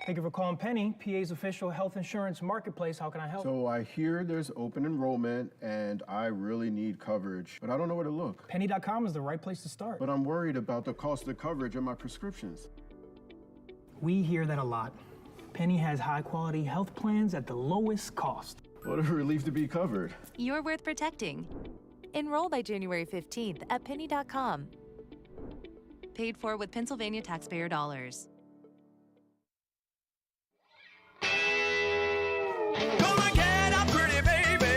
Thank you for calling Penny, PA's official health insurance marketplace. How can I help? So I hear there's open enrollment and I really need coverage, but I don't know where to look. Penny.com is the right place to start. But I'm worried about the cost of coverage and my prescriptions. We hear that a lot. Penny has high quality health plans at the lowest cost. What a relief to be covered. You're worth protecting. Enroll by January 15th at penny.com. Paid for with Pennsylvania taxpayer dollars. Gonna get up, pretty baby.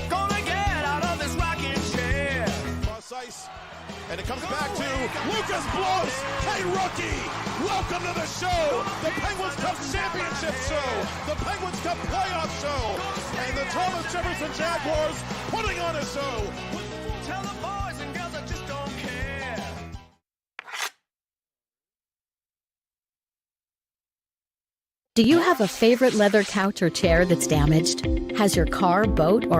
Gonna get out of this rocking chair. Cross ice, and it comes back to Lucas Blows. Hey, rookie, welcome to the show. The Penguins Cup Championship Show. The Penguins Cup Playoff Show. And the Thomas Jefferson Jaguars putting on a show. Tell the boys and girls I just don't care. Do you have a favorite leather couch or chair that's damaged? Has your car, boat, or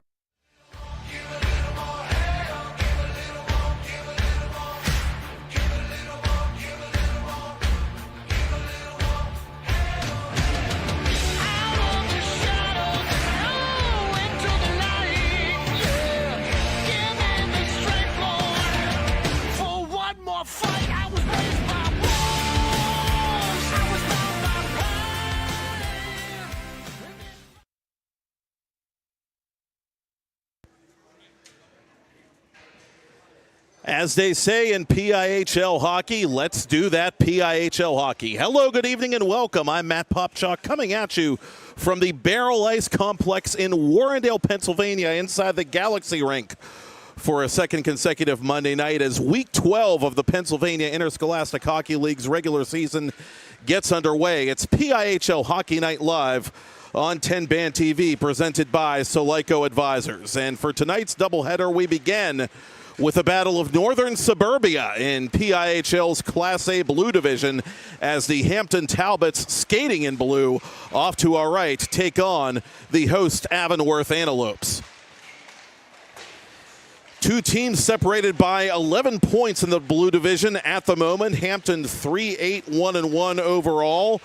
As they say in PIHL hockey, let's do that PIHL hockey. Hello, good evening, and welcome. I'm Matt Popchock coming at you from the Baierl Ice Complex in Warrendale, Pennsylvania, inside the Galaxy rink for a second consecutive Monday night as Week 12 of the Pennsylvania Interscholastic Hockey League's regular season gets underway. It's PIHL Hockey Night Live on TenbandTV, presented by Solico Advisors. And for tonight's doubleheader, we begin with a battle of Northern Suburbia in PIHL's Class A Blue Division as the Hampton Talbots, skating in blue, off to our right, take on the host Avonworth Antelopes. Two teams separated by 11 points in the Blue Division at the moment. Hampton 3-8-1-1 overall.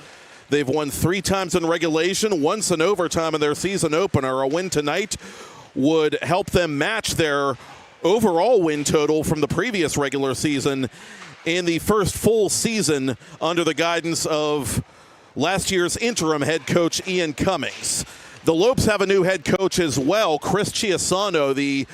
They've won 3 times in regulation, once in overtime in their season opener. A win tonight would help them match their overall win total from the previous regular season in the first full season under the guidance of last year's interim head coach Ian Cummings. The Lopes have a new head coach as well, Chris Chiasano, the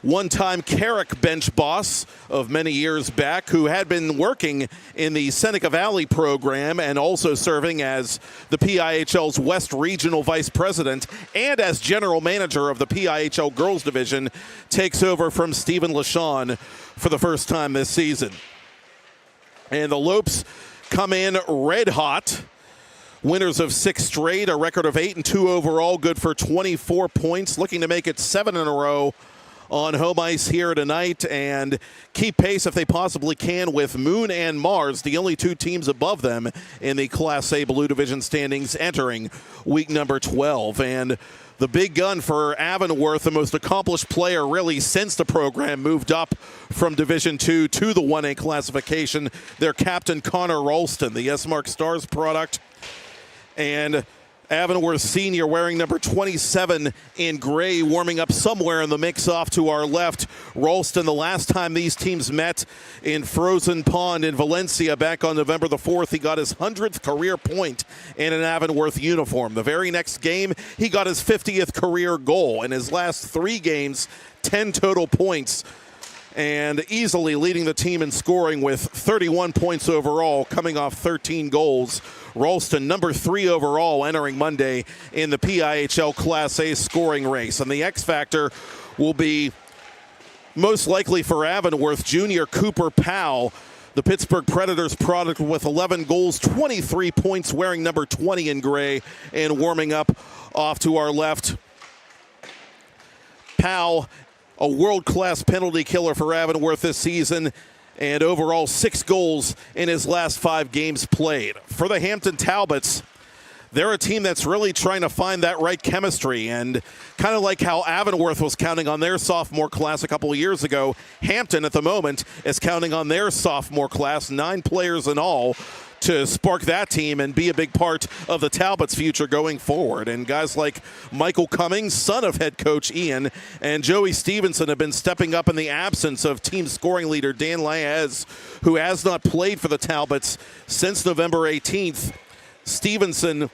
one-time Carrick bench boss of many years back, who had been working in the Seneca Valley program and also serving as the PIHL's West Regional Vice President and as general manager of the PIHL Girls Division, takes over from Stephen LaShawn for the first time this season. And the Lopes come in red hot. Winners of 6 straight, a record of 8-2 overall, good for 24 points, looking to make it 7 in a row on home ice here tonight and keep pace if they possibly can with Moon and Mars, the only 2 teams above them in the Class A Blue Division standings entering week number 12. And the big gun for Avonworth, the most accomplished player really since the program moved up from Division II to the 1A classification, their captain Connor Ralston, the S-Mark Stars product. And Avonworth senior wearing number 27 in gray, warming up somewhere in the mix off to our left. Ralston, the last time these teams met in Frozen Pond in Valencia back on November the 4th, he got his 100th career point in an Avonworth uniform. The very next game, he got his 50th career goal. In his last 3 games, 10 total points, and easily leading the team in scoring with 31 points overall, coming off 13 goals. Ralston, number 3 overall, entering Monday in the PIHL Class A scoring race. And the X Factor will be most likely for Avonworth junior Cooper Powell, the Pittsburgh Predators product, with 11 goals, 23 points, wearing number 20 in gray, and warming up off to our left. Powell, a world-class penalty killer for Avonworth this season, and overall 6 goals in his last 5 games played. For the Hampton Talbots, they're a team that's really trying to find that right chemistry, and kind of like how Avonworth was counting on their sophomore class a couple of years ago, Hampton at the moment is counting on their sophomore class, 9 players in all, to spark that team and be a big part of the Talbot's future going forward. And guys like Michael Cummings, son of head coach Ian, and Joey Stevenson have been stepping up in the absence of team scoring leader Dan Laez, who has not played for the Talbots since November 18th. Stevenson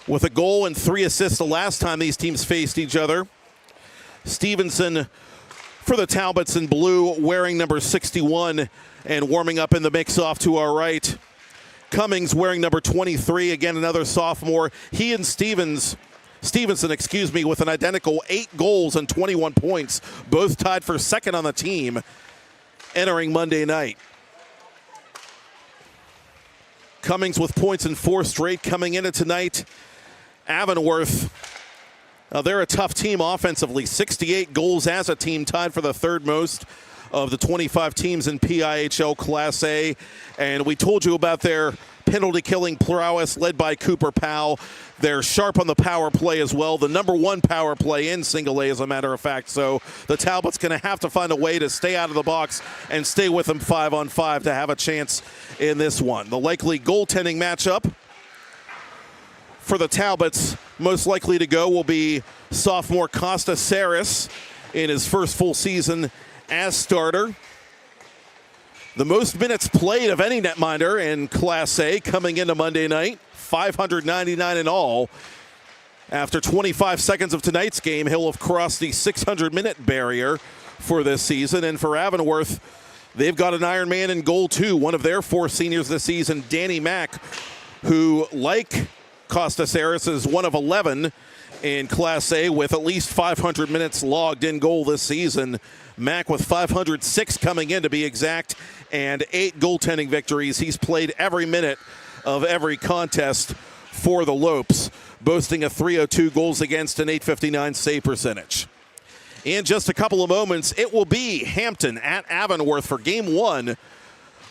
with a goal and 3 assists the last time these teams faced each other. Stevenson for the Talbots in blue, wearing number 61 and warming up in the mix off to our right. Cummings wearing number 23, again another sophomore. He and Stevenson, with an identical 8 goals and 21 points, both tied for second on the team entering Monday night. Cummings with points in 4 straight coming into tonight. Avonworth, they're a tough team offensively. 68 goals as a team, tied for the 3rd most of the 25 teams in PIHL Class A. And we told you about their penalty-killing prowess led by Cooper Powell. They're sharp on the power play as well. The number 1 power play in single A, as a matter of fact. So the Talbot's going to have to find a way to stay out of the box and stay with them 5-on-5 to have a chance in this one. The likely goaltending matchup for the Talbots, most likely to go, will be sophomore Costa Saris in his first full season as starter. The most minutes played of any netminder in Class A coming into Monday night, 599 in all. After 25 seconds of tonight's game, he'll have crossed the 600-minute barrier for this season. And for Avonworth, they've got an Iron Man in goal too, one of their 4 seniors this season, Danny Mack, who, like Costa Saris, is one of 11 in Class A with at least 500 minutes logged in goal this season. Mack with 506 coming in, to be exact, and 8 goaltending victories. He's played every minute of every contest for the Lopes, boasting a .302 goals against and .859 save percentage. In just a couple of moments, it will be Hampton at Avonworth for Game 1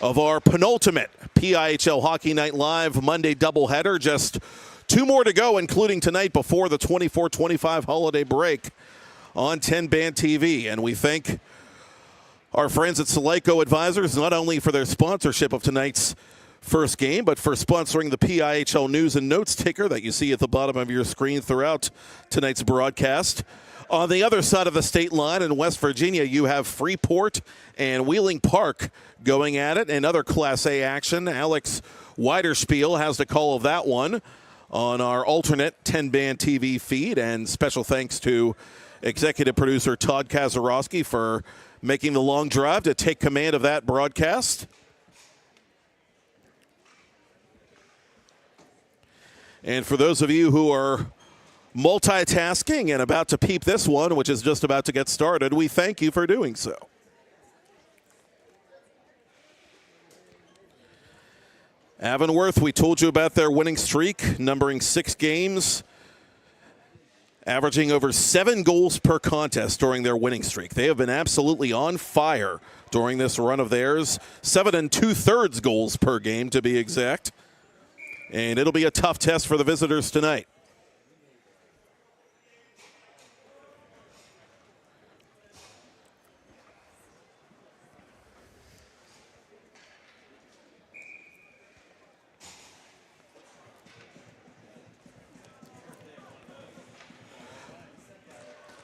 of our penultimate PIHL Hockey Night Live Monday doubleheader. Just 2 more to go, including tonight before the 24-25 holiday break on TenbandTV. And we thank our friends at Selecco Advisors not only for their sponsorship of tonight's first game, but for sponsoring the PIHL News and Notes ticker that you see at the bottom of your screen throughout tonight's broadcast. On the other side of the state line in West Virginia, you have Freeport and Wheeling Park going at it, and other Class A action. Alex Weiderspiel has the call of that one on our alternate 10-band-TV feed, and special thanks to executive producer Todd Kazarowski for making the long drive to take command of that broadcast. And for those of you who are multitasking and about to peep this one, which is just about to get started, we thank you for doing so. Avonworth, we told you about their winning streak, numbering 6 games, averaging over 7 goals per contest during their winning streak. They have been absolutely on fire during this run of theirs. 7 2/3 goals per game, to be exact. And it'll be a tough test for the visitors tonight.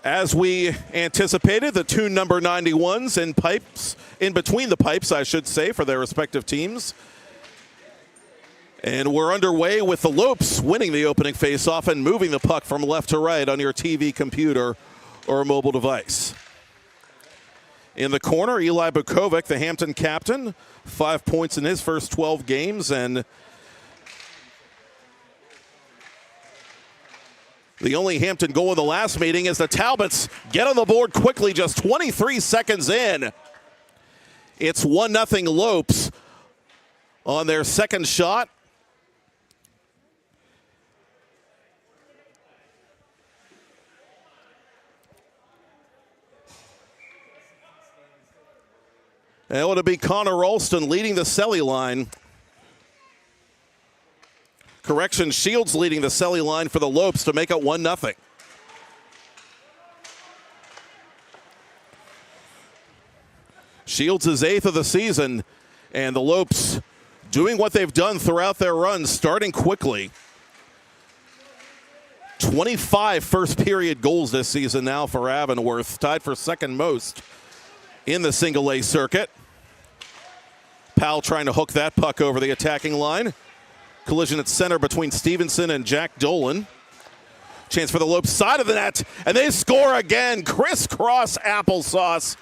As we anticipated, the 2 number 91s in between the pipes, I should say, for their respective teams. And we're underway with the Lopes winning the opening faceoff and moving the puck from left to right on your TV, computer, or mobile device. In the corner, Eli Bukovic, the Hampton captain, 5 points in his first 12 games, and the only Hampton goal in the last meeting as the Talbots get on the board quickly, just 23 seconds in. It's 1-0 Lopes on their second shot. And it'll be Connor Ralston leading the Selly line. Correction, Shields leading the Selly line for the Lopes to make it 1-0. Shields is 8th of the season, and the Lopes doing what they've done throughout their run, starting quickly. 25 first-period goals this season now for Avonworth, tied for second most in the single-A circuit. PIHL trying to hook that puck over the attacking line. Collision at center between Stevenson and Jack Dolan. Chance for the Lopes side of the net, and they score again. Crisscross applesauce.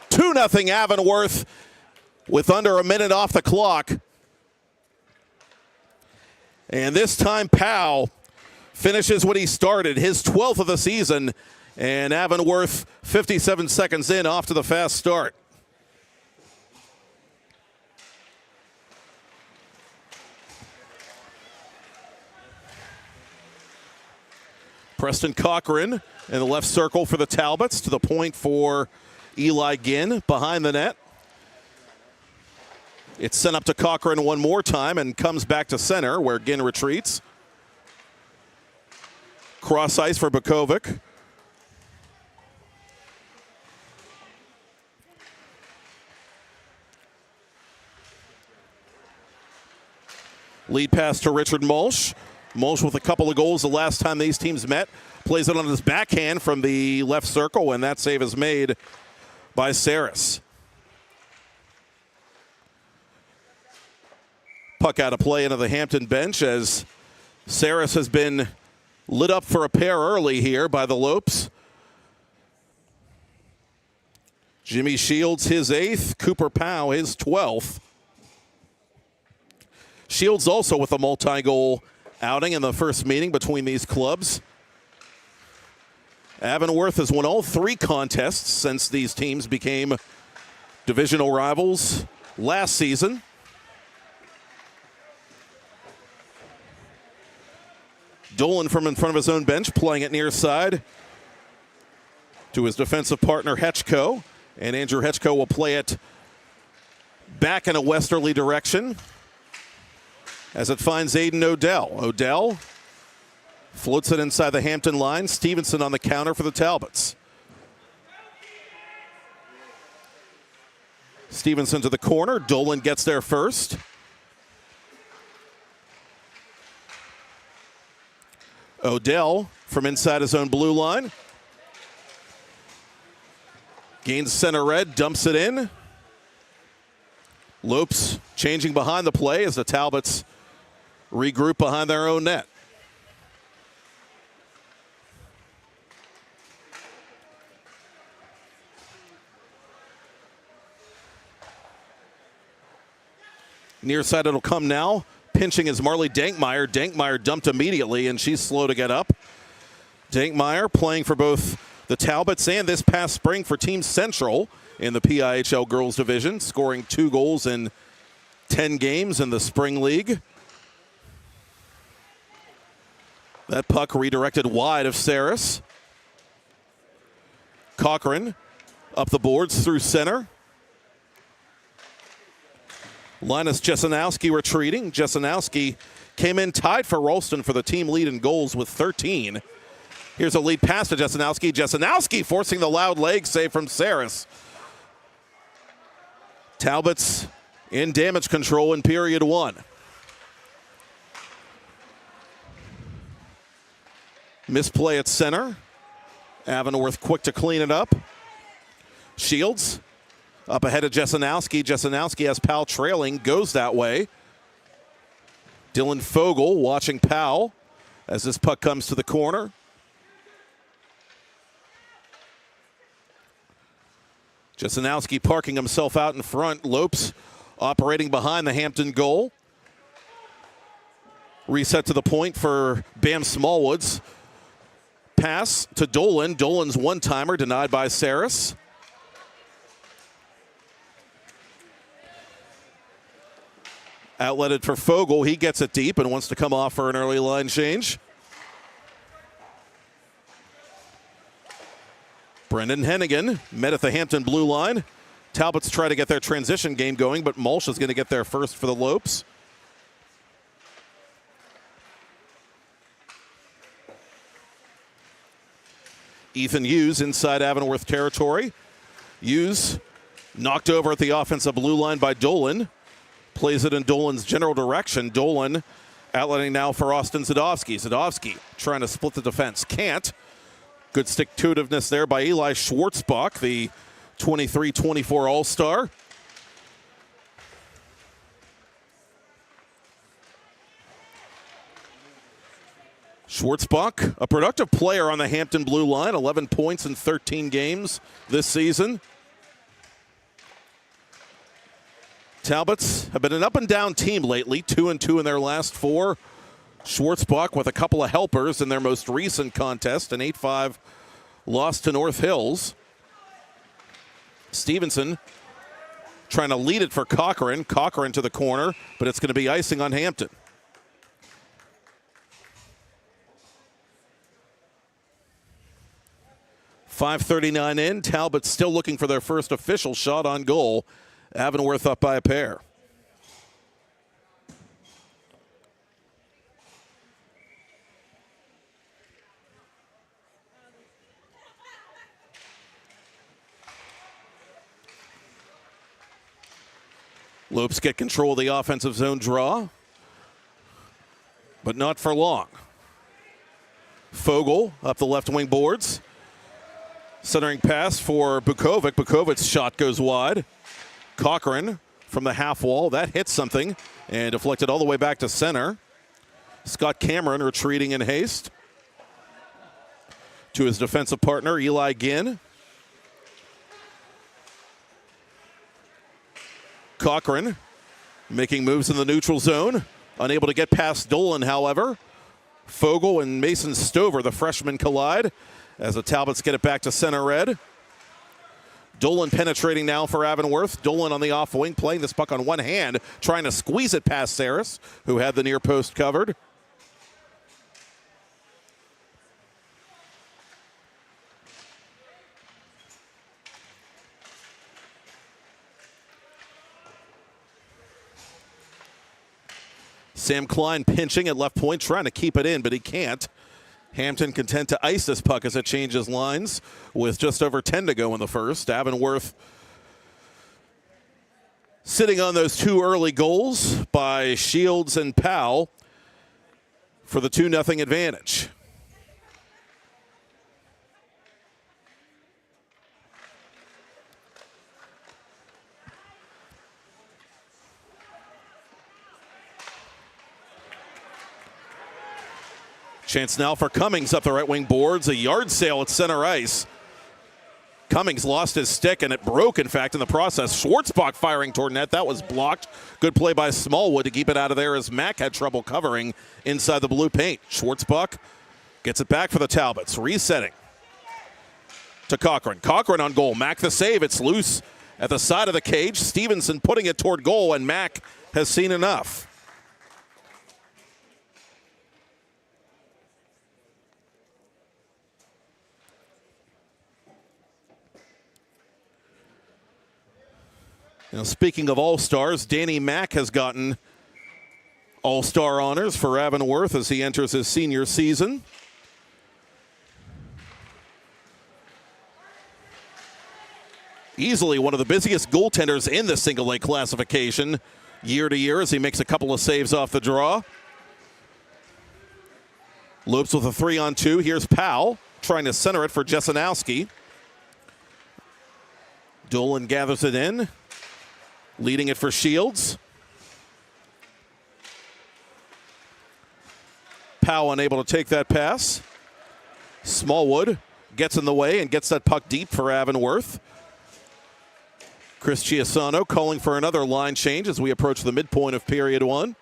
2-0 Avonworth with under a minute off the clock. And this time PIHL finishes what he started, his 12th of the season, and Avonworth 57 seconds in off to the fast start. Preston Cochran in the left circle for the Talbots, to the point for Eli Ginn behind the net. It's sent up to Cochran one more time and comes back to center where Ginn retreats. Cross ice for Bukovic. Lead pass to Richard Mulch. Mulch with a couple of goals the last time these teams met. Plays it on his backhand from the left circle, and that save is made by Saris. Puck out of play into the Hampton bench as Saris has been lit up for a pair early here by the Lopes. Jimmy Shields, his 8th. Cooper Powell, his 12th. Shields also with a multi-goal outing in the first meeting between these clubs. Avonworth has won all 3 contests since these teams became divisional rivals last season. Dolan from in front of his own bench, playing it near side to his defensive partner Hetchko. And Andrew Hetchko will play it back in a westerly direction as it finds Aiden Odell. Odell floats it inside the Hampton line. Stevenson on the counter for the Talbots. Stevenson to the corner. Dolan gets there first. Odell from inside his own blue line. Gains center red, dumps it in. Lopes changing behind the play as the Talbots regroup behind their own net. Near side it'll come now. Pinching is Marley Dankmeyer. Dankmeyer dumped immediately, and she's slow to get up. Dankmeyer playing for both the Talbots and this past spring for Team Central in the PIHL Girls Division, scoring 2 goals in 10 games in the Spring League. That puck redirected wide of Saris. Cochran up the boards through center. Linus Jesenowski retreating. Jesenowski came in tied for Ralston for the team lead in goals with 13. Here's a lead pass to Jesenowski. Jesenowski forcing the loud leg save from Saris. Talbots in damage control in period 1. Misplay at center. Avonworth quick to clean it up. Shields up ahead of Jesenowski. Jesenowski has Powell trailing, goes that way. Dylan Fogel watching Powell as this puck comes to the corner. Jesenowski parking himself out in front. Lopes operating behind the Hampton goal. Reset to the point for Bam Smallwoods. Pass to Dolan. Dolan's one-timer denied by Saris. Outletted for Fogel. He gets it deep and wants to come off for an early line change. Brendan Hennigan met at the Hampton blue line. Talbots try to get their transition game going, but Mulch is going to get there first for the Lopes. Ethan Hughes inside Avonworth territory. Hughes knocked over at the offensive blue line by Dolan. Plays it in Dolan's general direction. Dolan outlining now for Austin Zadovsky. Zadovsky trying to split the defense. Can't. Good stick-to-itiveness there by Eli Schwartzbach, the 23-24 All-Star. Schwartzbach, a productive player on the Hampton blue line, 11 points in 13 games this season. Talbots have been an up-and-down team lately, 2-2 in their last 4. Schwartzbach with a couple of helpers in their most recent contest, an 8-5 loss to North Hills. Stevenson trying to lead it for Cochran. Cochran to the corner, but it's going to be icing on Hampton. .539 in. Talbot still looking for their first official shot on goal. Avonworth up by a pair. Lopes get control of the offensive zone draw, but not for long. Fogel up the left wing boards. Centering pass for Bukovic. Bukovic's shot goes wide. Cochran from the half wall. That hits something and deflected all the way back to center. Scott Cameron retreating in haste to his defensive partner, Eli Ginn. Cochran making moves in the neutral zone. Unable to get past Dolan, however. Fogel and Mason Stover, the freshman, collide as the Talbots get it back to center red. Dolan penetrating now for Avonworth. Dolan on the off wing, playing this puck on one hand, trying to squeeze it past Saris, who had the near post covered. Sam Klein pinching at left point, trying to keep it in, but he can't. Hampton content to ice this puck as it changes lines with just over 10 to go in the first. Avonworth sitting on those 2 early goals by Shields and Powell for the 2-0 advantage. Chance now for Cummings up the right wing boards. A yard sale at center ice. Cummings lost his stick, and it broke, in fact, in the process. Schwartzbach firing toward net. That was blocked. Good play by Smallwood to keep it out of there as Mack had trouble covering inside the blue paint. Schwartzbach gets it back for the Talbots. Resetting to Cochran. Cochran on goal. Mack the save. It's loose at the side of the cage. Stevenson putting it toward goal, and Mack has seen enough. Now, speaking of All-Stars, Danny Mack has gotten All-Star honors for Avonworth as he enters his senior season. Easily one of the busiest goaltenders in the single-A classification year to year as he makes a couple of saves off the draw. Lopes with a 3-on-2. Here's Powell trying to center it for Jesenowski. Dolan gathers it in. Leading it for Shields. Powell unable to take that pass. Smallwood gets in the way and gets that puck deep for Avonworth. Chris Chiasano calling for another line change as we approach the midpoint of period 1.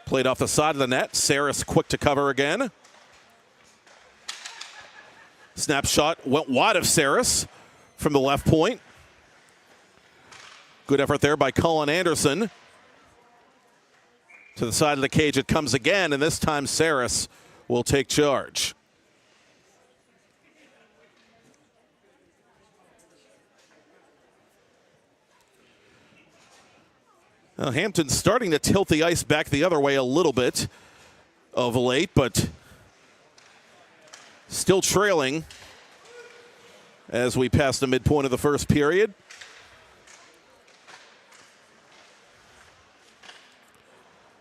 Played off the side of the net. Saris quick to cover again. Snapshot went wide of Saris from the left point. Good effort there by Colin Anderson. To the side of the cage it comes again, and this time Saris will take charge. Now, Hampton's starting to tilt the ice back the other way a little bit of late, but still trailing as we pass the midpoint of the first period.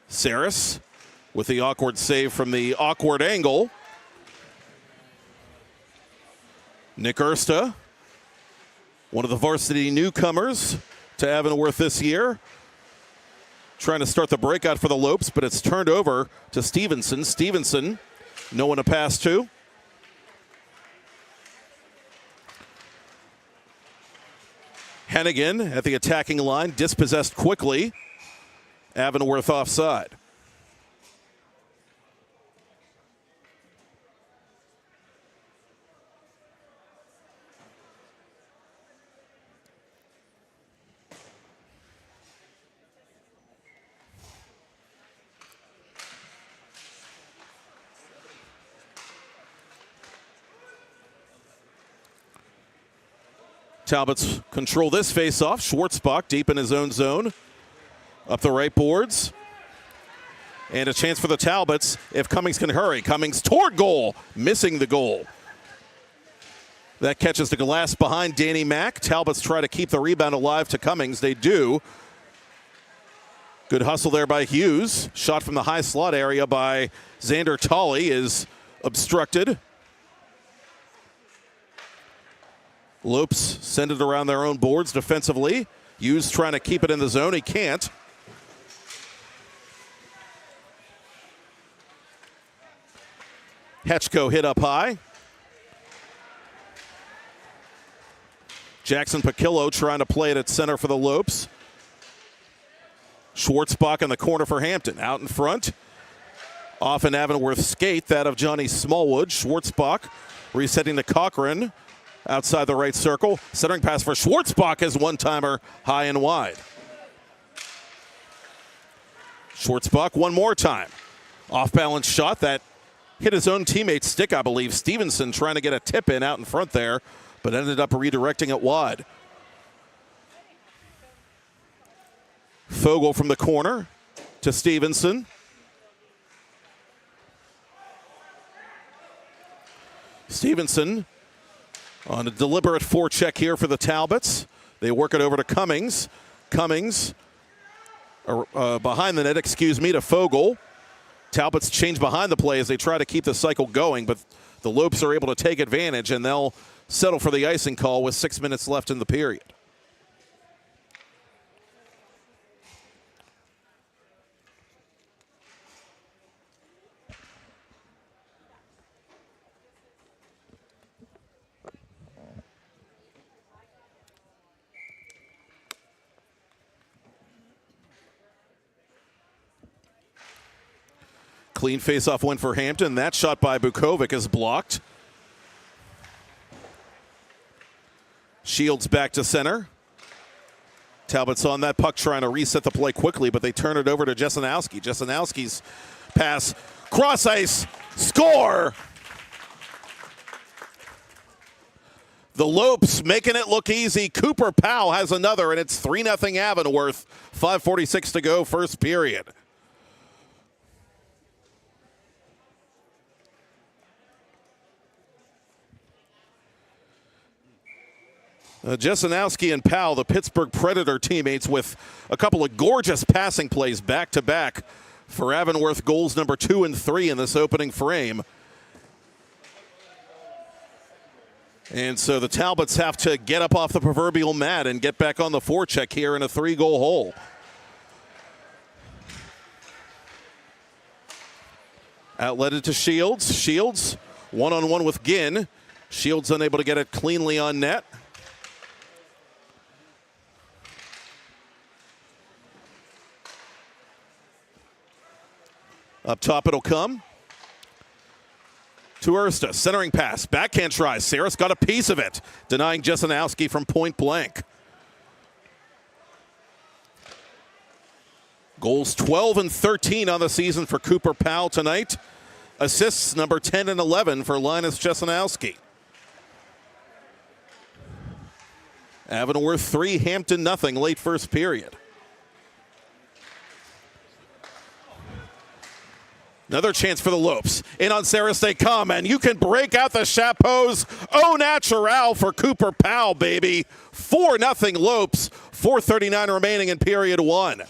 Saris with the awkward save from the awkward angle. Nick Ersta, one of the varsity newcomers to Avonworth this year, trying to start the breakout for the Lopes, but it's turned over to Stevenson. Stevenson, no one to pass to. Hennigan at the attacking line, dispossessed quickly. Avonworth offside. Talbots control this face-off. Schwartzbach deep in his own zone. Up the right boards. And a chance for the Talbots if Cummings can hurry. Cummings toward goal, missing the goal. That catches the glass behind Danny Mack. Talbots try to keep the rebound alive to Cummings. They do. Good hustle there by Hughes. Shot from the high slot area by Xander Tolley is obstructed. Lopes send it around their own boards defensively. Hughes trying to keep it in the zone. He can't. Hetchko hit up high. Jackson Pacillo trying to play it at center for the Lopes. Schwartzbach in the corner for Hampton. Out in front. Off an Avonworth skate, that of Johnny Smallwood. Schwartzbach resetting to Cochran. Outside the right circle. Centering pass for Schwartzbach as one-timer high and wide. Schwartzbach one more time. Off-balance shot that hit his own teammate's stick, I believe. Stevenson trying to get a tip in out in front there, but ended up redirecting it wide. Fogle from the corner to Stevenson. Stevenson on a deliberate forecheck here for the Talbots. They work it over to Cummings. Cummings behind the net, to Fogle. Talbots change behind the play as they try to keep the cycle going, but the Lopes are able to take advantage, and they'll settle for the icing call with 6 minutes left in the period. Clean face-off win for Hampton. That shot by Bukovic is blocked. Shields back to center. Talbot's on that puck trying to reset the play quickly, but they turn it over to Jesenowski. Jesenowski's pass, cross ice, score! The Lopes making it look easy. Cooper Powell has another, and it's 3-0 Avonworth. 5:46 to go, first period. Jesenowski and Powell, the Pittsburgh Predator teammates, with a couple of gorgeous passing plays back-to-back for Avonworth goals number 2 and 3 in this opening frame. And so the Talbots have to get up off the proverbial mat and get back on the forecheck here in a 3-goal hole. Outletted to Shields. Shields one-on-one with Ginn. Shields unable to get it cleanly on net. Up top it'll come to Ersta. Centering pass. Backhand try. Saris got a piece of it, denying Jesenowski from point blank. Goals 12 and 13 on the season for Cooper Powell tonight. Assists number 10 and 11 for Linus Jesenowski. Avonworth 3, Hampton 0 late first period. Another chance for the Lopes. In on Saris they come, and you can break out the chapeaus au naturel for Cooper Powell, baby. 4-0 Lopes, 4:39 remaining in period one.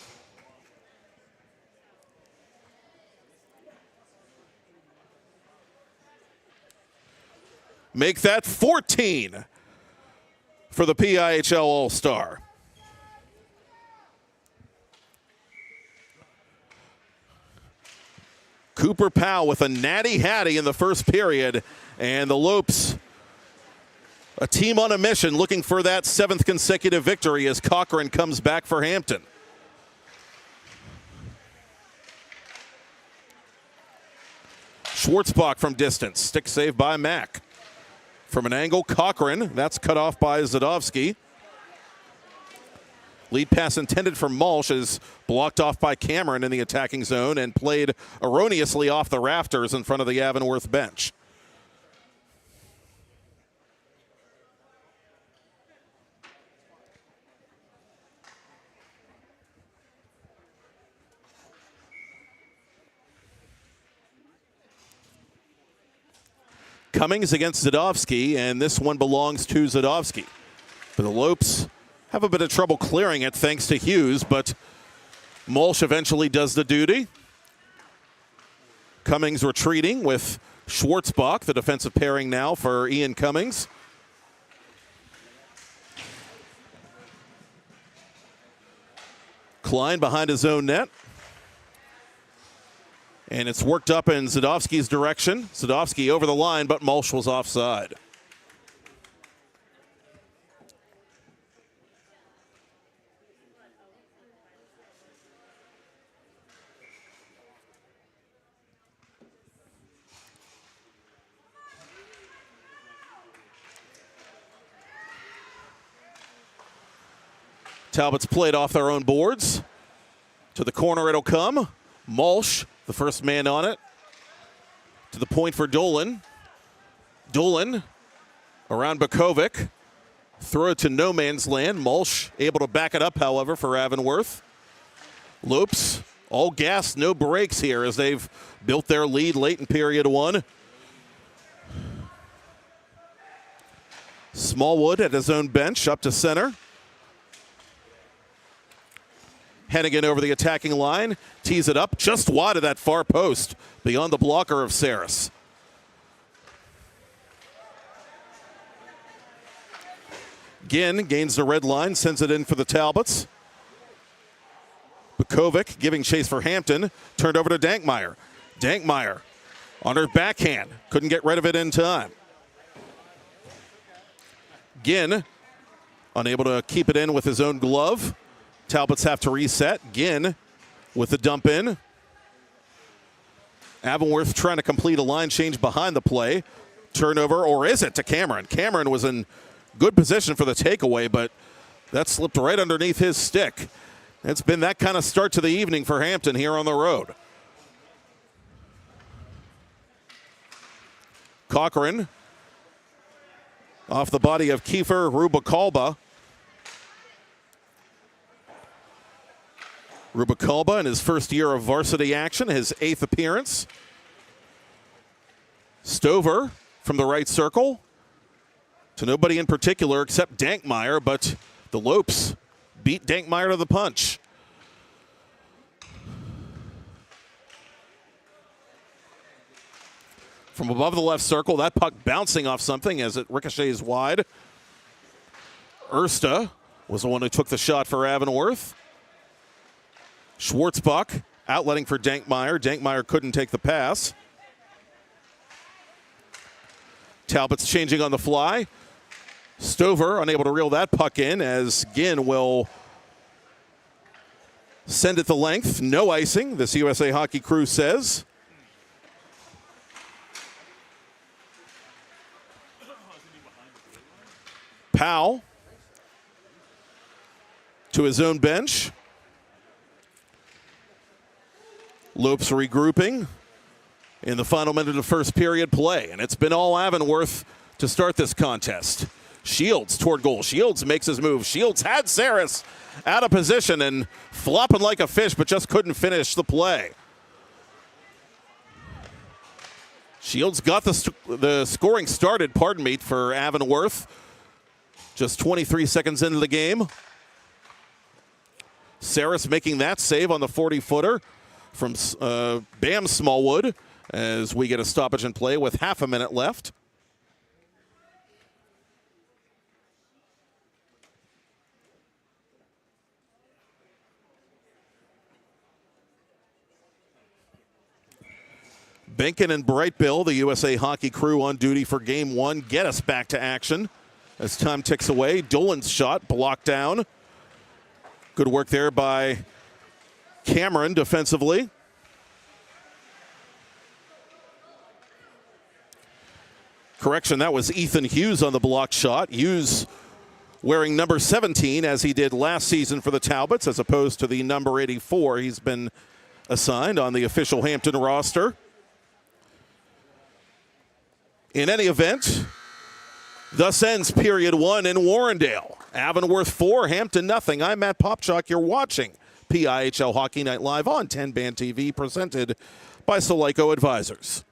Make that 14 for the PIHL All-Star. Cooper Powell with a natty hattie in the first period, and the Lopes, a team on a mission looking for that 7th consecutive victory as Cochran comes back for Hampton. Schwartzbach from distance, stick save by Mack. From an angle, Cochran, that's cut off by Zadovsky. Lead pass intended for Malsh is blocked off by Cameron in the attacking zone and played erroneously off the rafters in front of the Avonworth bench. Cummings against Zadovsky, and this one belongs to Zadovsky. But the Lopes have a bit of trouble clearing it thanks to Hughes, but Malsh eventually does the duty. Cummings retreating with Schwartzbach, the defensive pairing now for Ian Cummings. Klein behind his own net. And it's worked up in Zadovsky's direction. Zadovsky over the line, but Malsh was offside. Talbot's played off their own boards. To the corner it'll come. Malsh, the first man on it. To the point for Dolan. Dolan around Bukovic. Throw it to no man's land. Malsh able to back it up, however, for Avonworth. Lopes, all gas, no brakes here as they've built their lead late in period one. Smallwood at his own bench, up to center. Hennigan over the attacking line, tees it up just wide of that far post, beyond the blocker of Saris. Ginn gains the red line, sends it in for the Talbots. Bukovic giving chase for Hampton, turned over to Dankmeyer. Dankmeyer on her backhand, couldn't get rid of it in time. Ginn unable to keep it in with his own glove. Talbots have to reset. Ginn with the dump in. Avonworth trying to complete a line change behind the play. Turnover, or is it to Cameron? Cameron was in good position for the takeaway, but that slipped right underneath his stick. It's been that kind of start to the evening for Hampton here on the road. Cochran off the body of Kiefer Rubikalba. Rubikalba in his first year of varsity action, his 8th appearance. Stover from the right circle to nobody in particular except Dankmeyer, but the Lopes beat Dankmeyer to the punch. From above the left circle, that puck bouncing off something as it ricochets wide. Ersta was the one who took the shot for Avonworth. Schwartzbach outletting for Dankmeyer. Dankmeyer couldn't take the pass. Talbot's changing on the fly. Stover unable to reel that puck in as Ginn will send it the length. No icing, this USA Hockey crew says. Powell to his own bench. Lopes regrouping in the final minute of first period play, and it's been all Avonworth to start this contest. Shields toward goal. Shields makes his move. Shields had Saris out of position and flopping like a fish, but just couldn't finish the play. Shields got the scoring started, for Avonworth. Just 23 seconds into the game. Saris making that save on the 40-footer from Bam Smallwood as we get a stoppage in play with half a minute left. Benkin and Brightbill, the USA hockey crew on duty for game one, get us back to action as time ticks away. Dolan's shot blocked down. Good work there by Cameron defensively. Correction, that was Ethan Hughes on the blocked shot. Hughes wearing number 17 as he did last season for the Talbots as opposed to the number 84 he's been assigned on the official Hampton roster. In any event, thus ends period one in Warrendale. Avonworth 4, Hampton nothing. I'm Matt Popchock. You're watching PIHL Hockey Night Live on TenbandTV, presented by Solyco Advisors.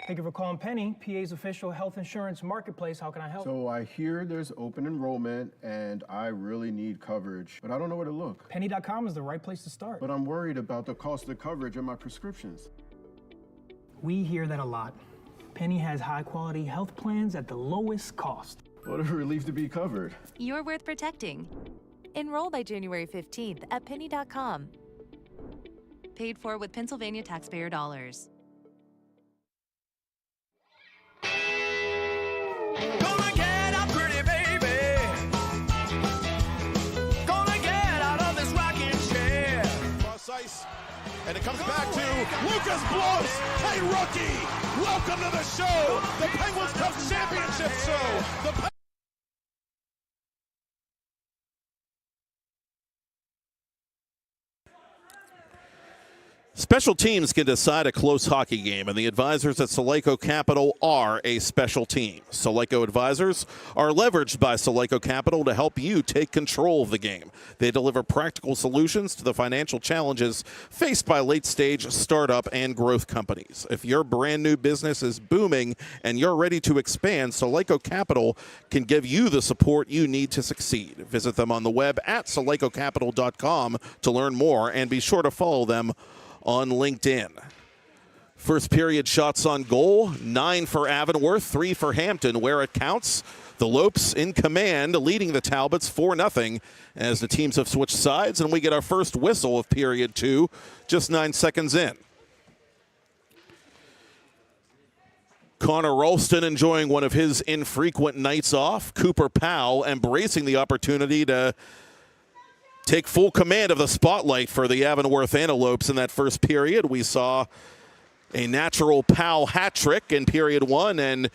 Thank you for calling Penny, PA's official health insurance marketplace. How can I help? So I hear there's open enrollment and I really need coverage, but I don't know where to look. Penny.com is the right place to start. But I'm worried about the cost of coverage and my prescriptions. We hear that a lot. Penny has high quality health plans at the lowest cost. What a relief to be covered. You're worth protecting. Enroll by January 15th at penny.com. Paid for with Pennsylvania taxpayer dollars. Gonna get out, pretty baby. Gonna get out of this rocking chair. Cross ice, and it comes back to Lucas Blows. Hey, rookie, welcome to the show, the Penguins Cup Championship show. Special teams can decide a close hockey game, and the advisors at Solyco Capital are a special team. Solyco advisors are leveraged by Solyco Capital to help you take control of the game. They deliver practical solutions to the financial challenges faced by late-stage startup and growth companies. If your brand new business is booming and you're ready to expand, Solyco Capital can give you the support you need to succeed. Visit them on the web at solycocapital.com to learn more, and be sure to follow them on LinkedIn. First period shots on goal, 9 for Avonworth, 3 for Hampton, where it counts. The Lopes in command, leading the Talbots 4-0 as the teams have switched sides, and we get our first whistle of period 2 just 9 seconds in. Connor Ralston enjoying one of his infrequent nights off. Cooper Powell embracing the opportunity to take full command of the spotlight for the Avonworth Antelopes in that first period. We saw a natural Powell hat trick in period 1, and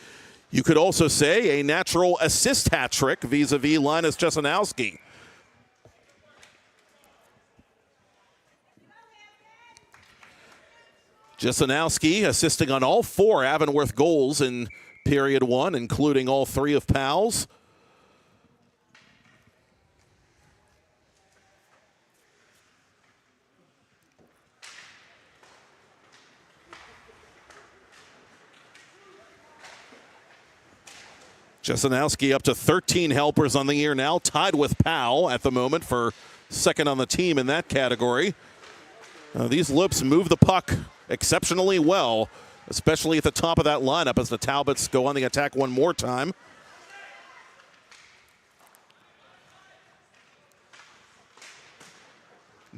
you could also say a natural assist hat trick vis-a-vis Linus Jesenowski. Jesenowski assisting on all 4 Avonworth goals in period 1, including all 3 of Powell's. Jesenowski up to 13 helpers on the year now, tied with Powell at the moment for second on the team in that category. These Lopes move the puck exceptionally well, especially at the top of that lineup as the Talbots go on the attack one more time.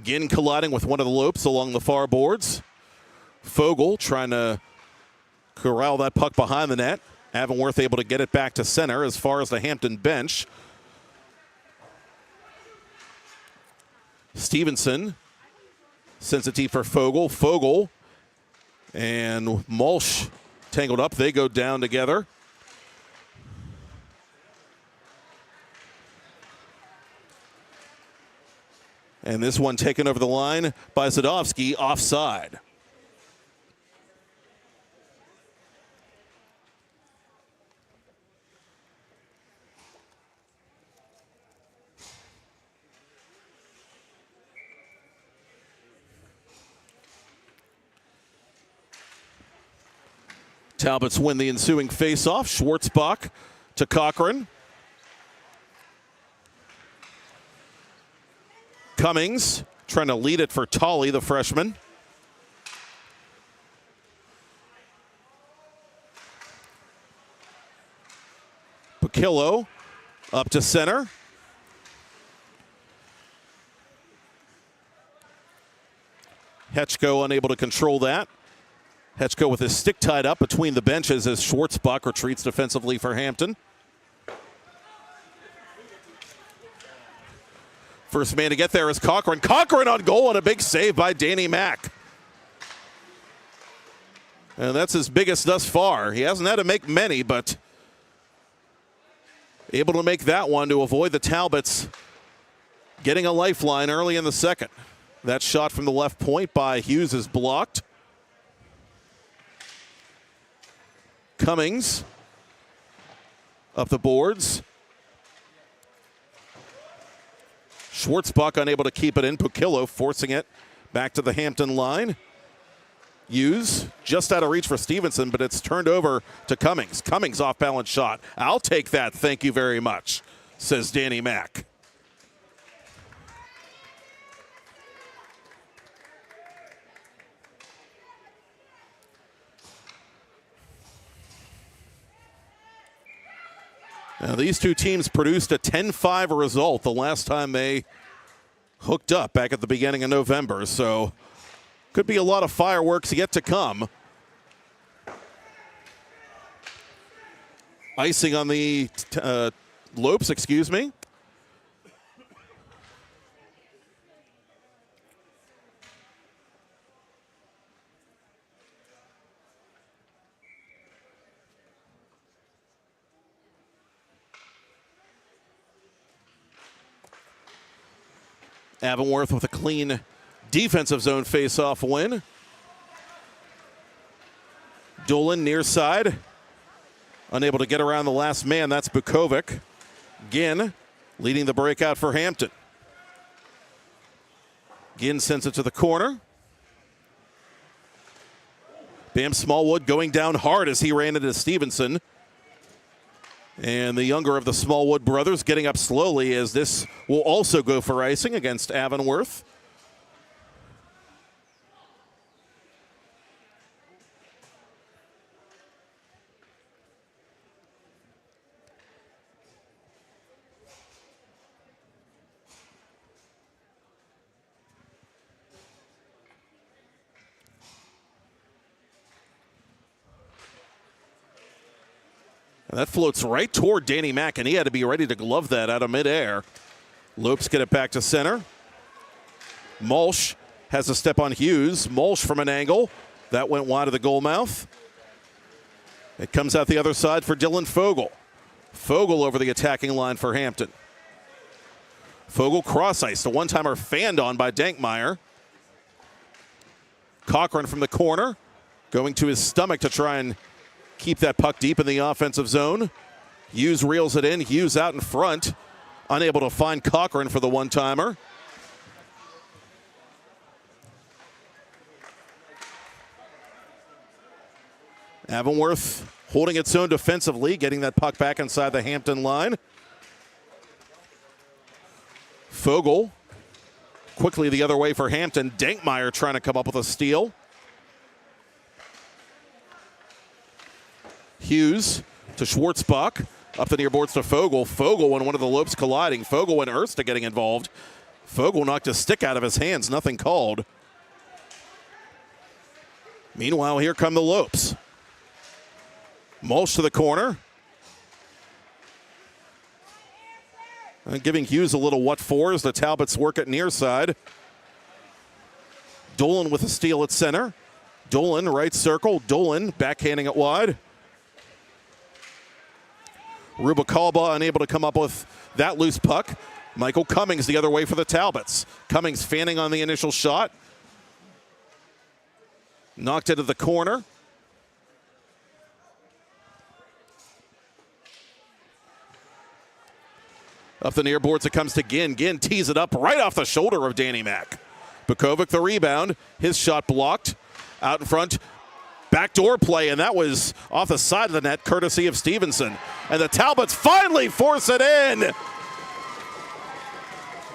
Ginn colliding with one of the Lopes along the far boards. Fogle trying to corral that puck behind the net. Avonworth able to get it back to center as far as the Hampton bench. Stevenson sends it deep for Fogle. Fogle And Mulch tangled up. They go down together. And this one taken over the line by Zadovsky, offside. Talbots win the ensuing face-off. Schwartzbach to Cochran. Cummings trying to lead it for Tolley, the freshman. Pakillo up to center. Hetchko unable to control that. Hetchko with his stick tied up between the benches as Schwartzbach retreats defensively for Hampton. First man to get there is Cochran. Cochran on goal and a big save by Danny Mack. And that's his biggest thus far. He hasn't had to make many, but able to make that one to avoid the Talbots getting a lifeline early in the second. That shot from the left point by Hughes is blocked. Cummings up the boards. Schwartzbach unable to keep it in. Pukillo forcing it back to the Hampton line. Hughes just out of reach for Stevenson, but it's turned over to Cummings. Cummings off balance shot. I'll take that, thank you very much, says Danny Mack. Now, these two teams produced a 10-5 result the last time they hooked up back at the beginning of November, so could be a lot of fireworks yet to come. Icing on the Lopes, excuse me. Avonworth with a clean defensive zone face-off win. Dolan near side. Unable to get around the last man. That's Bukovic. Ginn leading the breakout for Hampton. Ginn sends it to the corner. Bam Smallwood going down hard as he ran into Stevenson. And the younger of the Smallwood brothers getting up slowly as this will also go for icing against Avonworth. And that floats right toward Danny Mack, and he had to be ready to glove that out of midair. Lopes get it back to center. Mulch has a step on Hughes. Mulch from an angle. That went wide of the goal mouth. It comes out the other side for Dylan Fogel. Fogel over the attacking line for Hampton. Fogel cross-iced. A one-timer fanned on by Dankmeyer. Cochran from the corner. Going to his stomach to try and keep that puck deep in the offensive zone. Hughes reels it in. Hughes out in front. Unable to find Cochran for the one-timer. Avonworth holding its own defensively, getting that puck back inside the Hampton line. Fogel quickly the other way for Hampton. Dankmeyer trying to come up with a steal. Hughes to Schwartzbach. Up the near boards to Fogel. Fogel and one of the Lopes colliding. Fogel and Ersta getting involved. Fogel knocked his stick out of his hands. Nothing called. Meanwhile, here come the Lopes. Mulch to the corner. And giving Hughes a little what for as the Talbots work at near side. Dolan with a steal at center. Dolan, right circle. Dolan backhanding it wide. Rubalcaba unable to come up with that loose puck. Michael Cummings the other way for the Talbots. Cummings fanning on the initial shot. Knocked into the corner. Up the near boards it comes to Ginn. Ginn tees it up right off the shoulder of Danny Mack. Bukovic the rebound. His shot blocked. Out in front. Backdoor play, and that was off the side of the net, courtesy of Stevenson. And the Talbots finally force it in.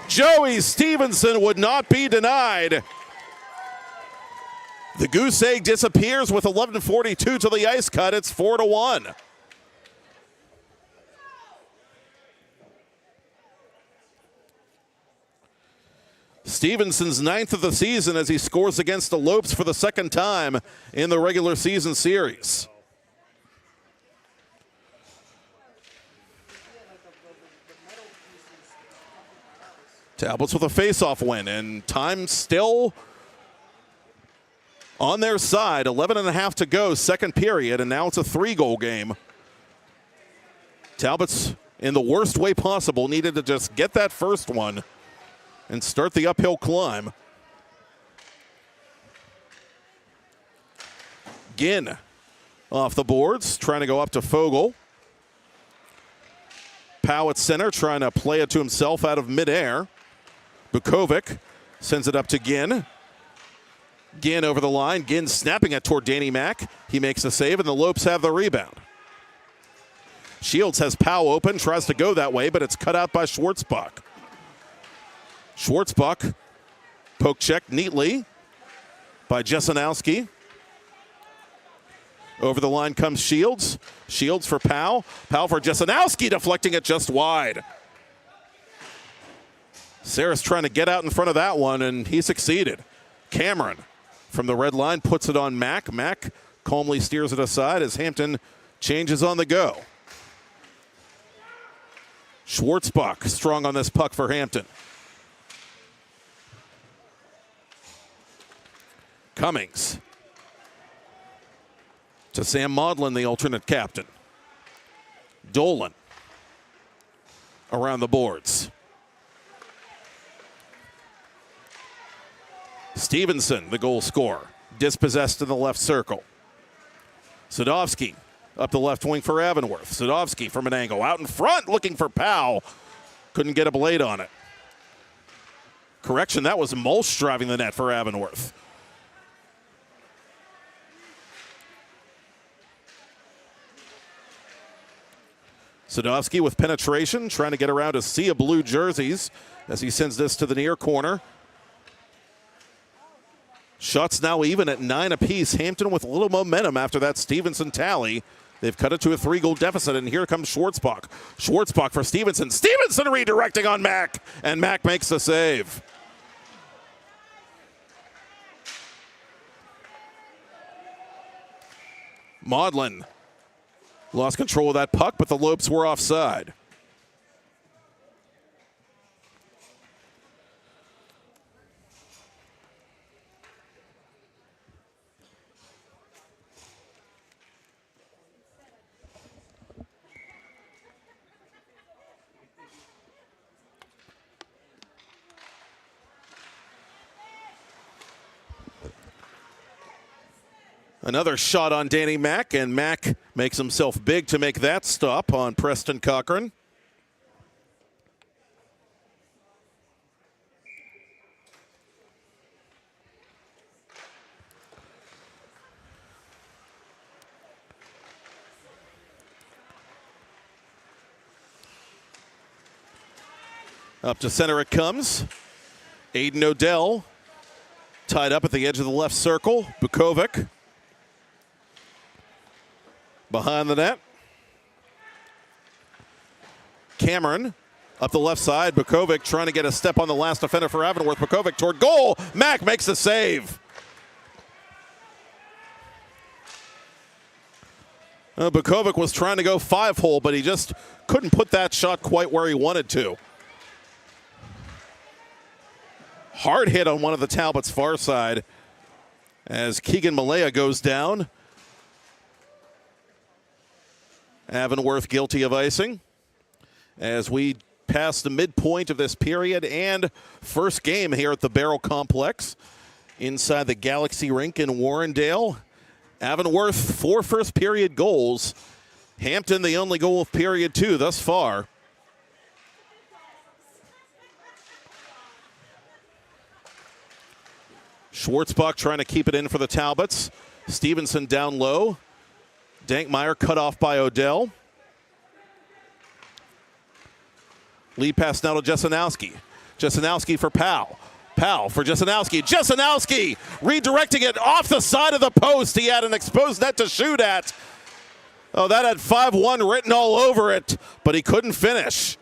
Joey Stevenson would not be denied. The goose egg disappears with 11:42 to the ice cut. It's 4-1. Stevenson's 9th of the season as he scores against the Lopes for the second time in the regular season series. Talbots with a face-off win, and time still on their side. 11.5 to go, second period, and now it's a 3-goal game. Talbots, in the worst way possible, needed to just get that first one and start the uphill climb. Ginn off the boards, trying to go up to Fogle. Powell at center, trying to play it to himself out of midair. Bukovic sends it up to Ginn. Ginn over the line. Ginn snapping it toward Danny Mack. He makes the save, and the Lopes have the rebound. Shields has Powell open, tries to go that way, but it's cut out by Schwartzbach. Schwartzbach poke check neatly by Jesenowski. Over the line comes Shields. Shields for Powell. Powell for Jesenowski, deflecting it just wide. Saris trying to get out in front of that one, and he succeeded. Cameron from the red line puts it on Mack. Mack calmly steers it aside as Hampton changes on the go. Schwartzbach strong on this puck for Hampton. Cummings to Sam Maudlin, the alternate captain. Dolan around the boards. Stevenson, the goal scorer, dispossessed in the left circle. Sadovsky up the left wing for Avonworth. Sadovsky from an angle out in front looking for Powell. Couldn't get a blade on it. Correction, that was Mulch driving the net for Avonworth. Sadovsky with penetration, trying to get around a sea of blue jerseys as he sends this to the near corner. Shots now even at 9 apiece. Hampton with a little momentum after that Stevenson tally. They've cut it to a 3-goal deficit, and here comes Schwartzbach. Schwartzbach for Stevenson. Stevenson redirecting on Mack, and Mack makes the save. Maudlin lost control of that puck, but the Lopes were offside. Another shot on Danny Mack, and Mack makes himself big to make that stop on Preston Cochran. Up to center it comes. Aiden Odell tied up at the edge of the left circle. Bukovic behind the net. Cameron up the left side. Bukovic trying to get a step on the last defender for Avonworth. Bukovic toward goal. Mack makes the save. Bukovic was trying to go 5-hole, but he just couldn't put that shot quite where he wanted to. Hard hit on one of the Talbots' far side as Keegan Malaya goes down. Avonworth guilty of icing. As we pass the midpoint of this period and first game here at the Baierl Complex inside the Galaxy Rink in Warrendale. Avonworth 4 first period goals. Hampton the only goal of period 2 thus far. Schwartzbach trying to keep it in for the Talbots. Stevenson down low. Dankmeyer cut off by Odell. Lead pass now to Jesenowski. Jesenowski for Powell. Powell for Jesenowski. Jesenowski redirecting it off the side of the post. He had an exposed net to shoot at. Oh, that had 5-1 written all over it, but he couldn't finish.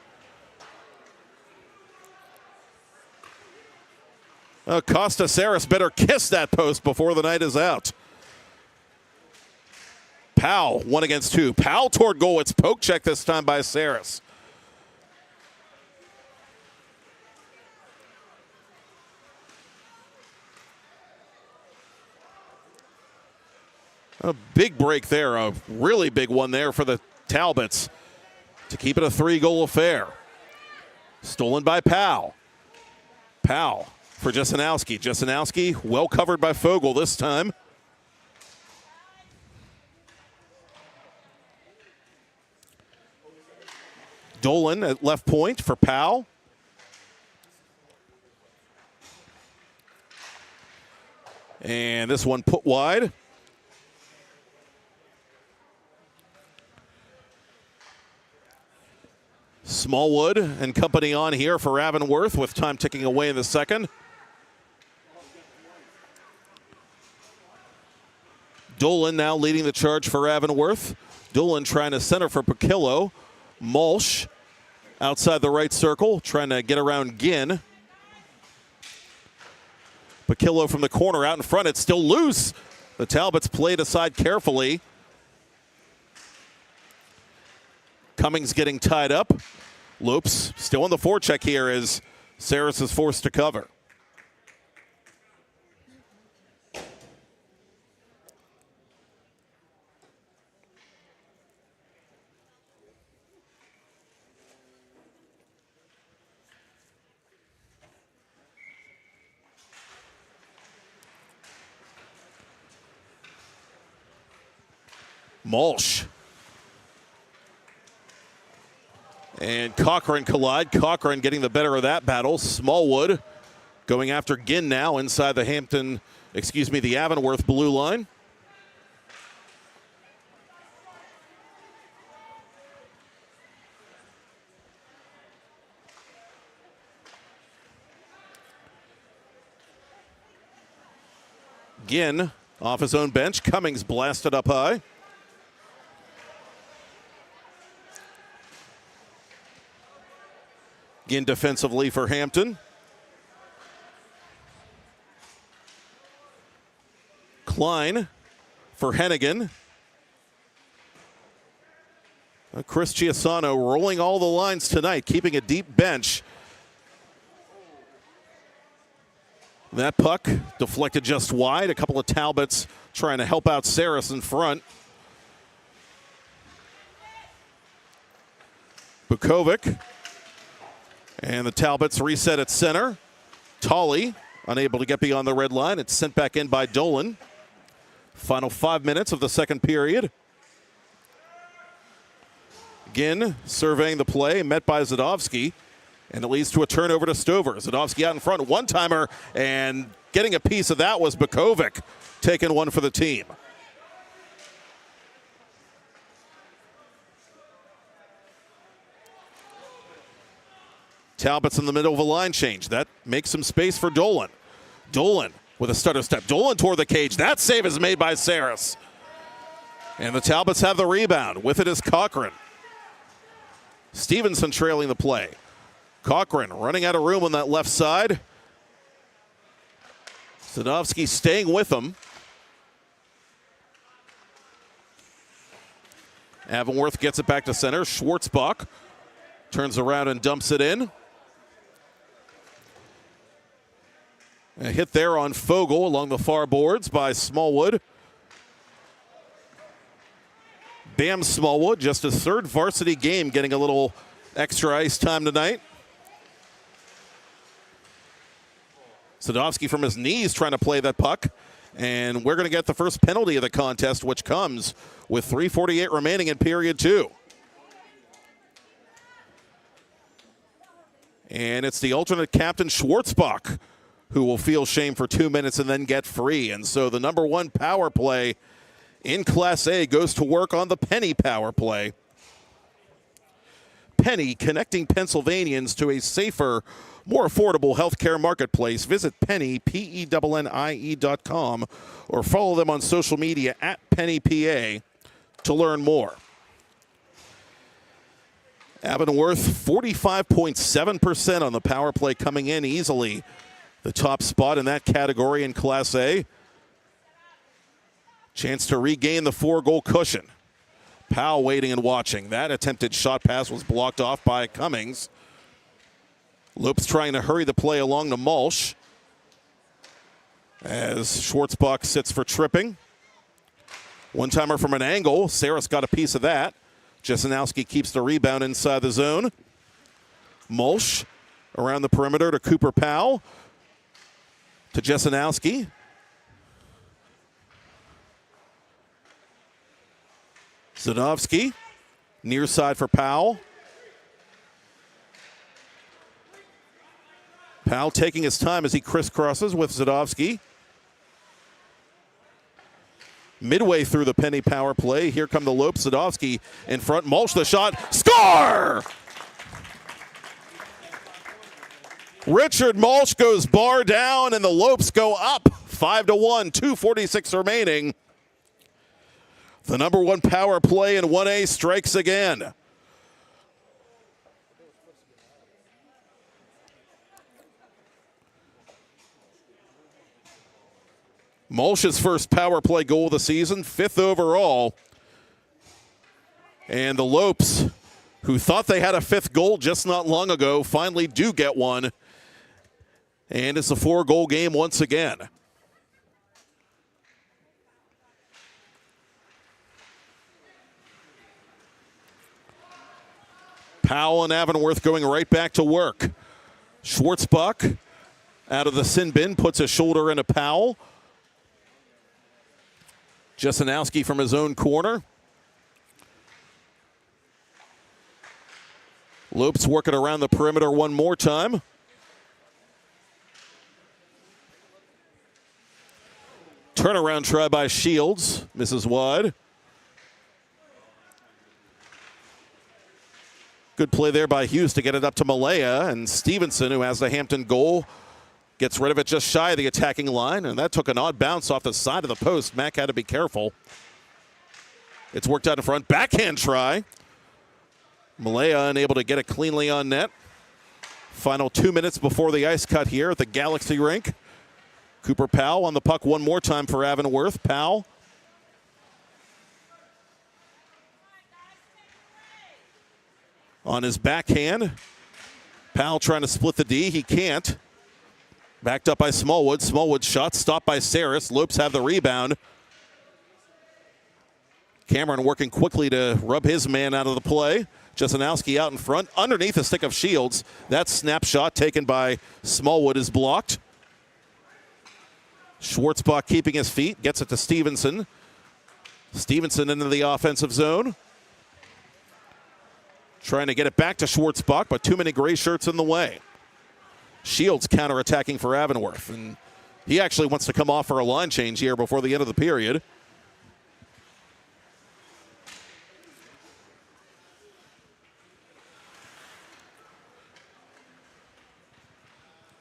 Costa Saris better kiss that post before the night is out. Powell, 1 against 2. Powell toward goal. It's poke check this time by Saris. A big break there, a really big one there for the Talbots to keep it a 3-goal affair. Stolen by Powell. Powell for Jesenowski. Jesenowski well covered by Fogel this time. Dolan at left point for Powell. And this one put wide. Smallwood and company on here for Avonworth with time ticking away in the second. Dolan now leading the charge for Avonworth. Dolan trying to center for Pakillo. Malsh outside the right circle, trying to get around Ginn. Pakillo from the corner out in front. It's still loose. The Talbots played aside carefully. Cummings getting tied up. Lopes still on the forecheck here as Saris is forced to cover. Malsh. And Cochran collide. Cochran getting the better of that battle. Smallwood going after Ginn now inside the the Avonworth blue line. Ginn off his own bench. Cummings blasted up high. Ginn defensively for Hampton. Klein for Hennigan. Chris Chiasano rolling all the lines tonight, keeping a deep bench. That puck deflected just wide. A couple of Talbots trying to help out Saris in front. Bukovic. And the Talbots reset at center. Tolley unable to get beyond the red line. It's sent back in by Dolan. Final 5 minutes of the second period. Ginn surveying the play, met by Zadovsky. And it leads to a turnover to Stover. Zadovsky out in front, one-timer, and getting a piece of that was Bukovic, taking one for the team. Talbot's in the middle of a line change. That makes some space for Dolan. Dolan with a stutter step. Dolan toward the cage. That save is made by Saris. And the Talbots have the rebound. With it is Cochran. Stevenson trailing the play. Cochran running out of room on that left side. Zadovsky staying with him. Avonworth gets it back to center. Schwartzbach turns around and dumps it in. A hit there on Fogle along the far boards by Smallwood. Bam Smallwood, just his third varsity game, getting a little extra ice time tonight. Sadovsky from his knees trying to play that puck. And we're going to get the first penalty of the contest, which comes with 3:48 remaining in period 2. And it's the alternate captain, Schwartzbach, who will feel shame for 2 minutes and then get free. And so the number 1 power play in Class A goes to work on the Penny power play. Penny, connecting Pennsylvanians to a safer, more affordable healthcare marketplace. Visit Penny, PENNIE.com, or follow them on social media at PennyPA to learn more. Avonworth, 45.7% on the power play, coming in easily. The top spot in that category in Class A. Chance to regain the 4-goal cushion. Powell waiting and watching. That attempted shot pass was blocked off by Cummings. Lopes trying to hurry the play along to Malsh as Schwartzbach sits for tripping. One-timer from an angle. Saris got a piece of that. Jesenowski keeps the rebound inside the zone. Malsh around the perimeter to Cooper Powell. To Jesenowski. Zadovsky, near side for Powell. Powell taking his time as he crisscrosses with Zadovsky. Midway through the Penny power play, here come the Lopes. Zadovsky in front, Malsh the shot, score! Richard Malsh goes bar down, and the Lopes go up 5-1, 2:46 remaining. The number 1 power play in 1A strikes again. Malsh's first power play goal of the season, 5th overall. And the Lopes, who thought they had a 5th goal just not long ago, finally do get one. And it's a 4-goal game once again. Powell and Avonworth going right back to work. Schwartzbach out of the sin bin, puts a shoulder into Powell. Jesenowski from his own corner. Lopes working around the perimeter one more time. Turnaround try by Shields, misses wide. Good play there by Hughes to get it up to Malaya, and Stevenson, who has the Hampton goal, gets rid of it just shy of the attacking line, and that took an odd bounce off the side of the post. Mack had to be careful. It's worked out in front. Backhand try. Malaya unable to get it cleanly on net. Final 2 minutes before the ice cut here at the Galaxy rink. Cooper Powell on the puck one more time for Avonworth. Powell. On his backhand. Powell trying to split the D. He can't. Backed up by Smallwood. Smallwood shot stopped by Saris. Lopes have the rebound. Cameron working quickly to rub his man out of the play. Jesenowski out in front. Underneath the stick of Shields. That snapshot taken by Smallwood is blocked. Schwartzbach keeping his feet. Gets it to Stevenson. Stevenson into the offensive zone. Trying to get it back to Schwartzbach, but too many gray shirts in the way. Shields counterattacking for Avonworth, and he actually wants to come off for a line change here before the end of the period.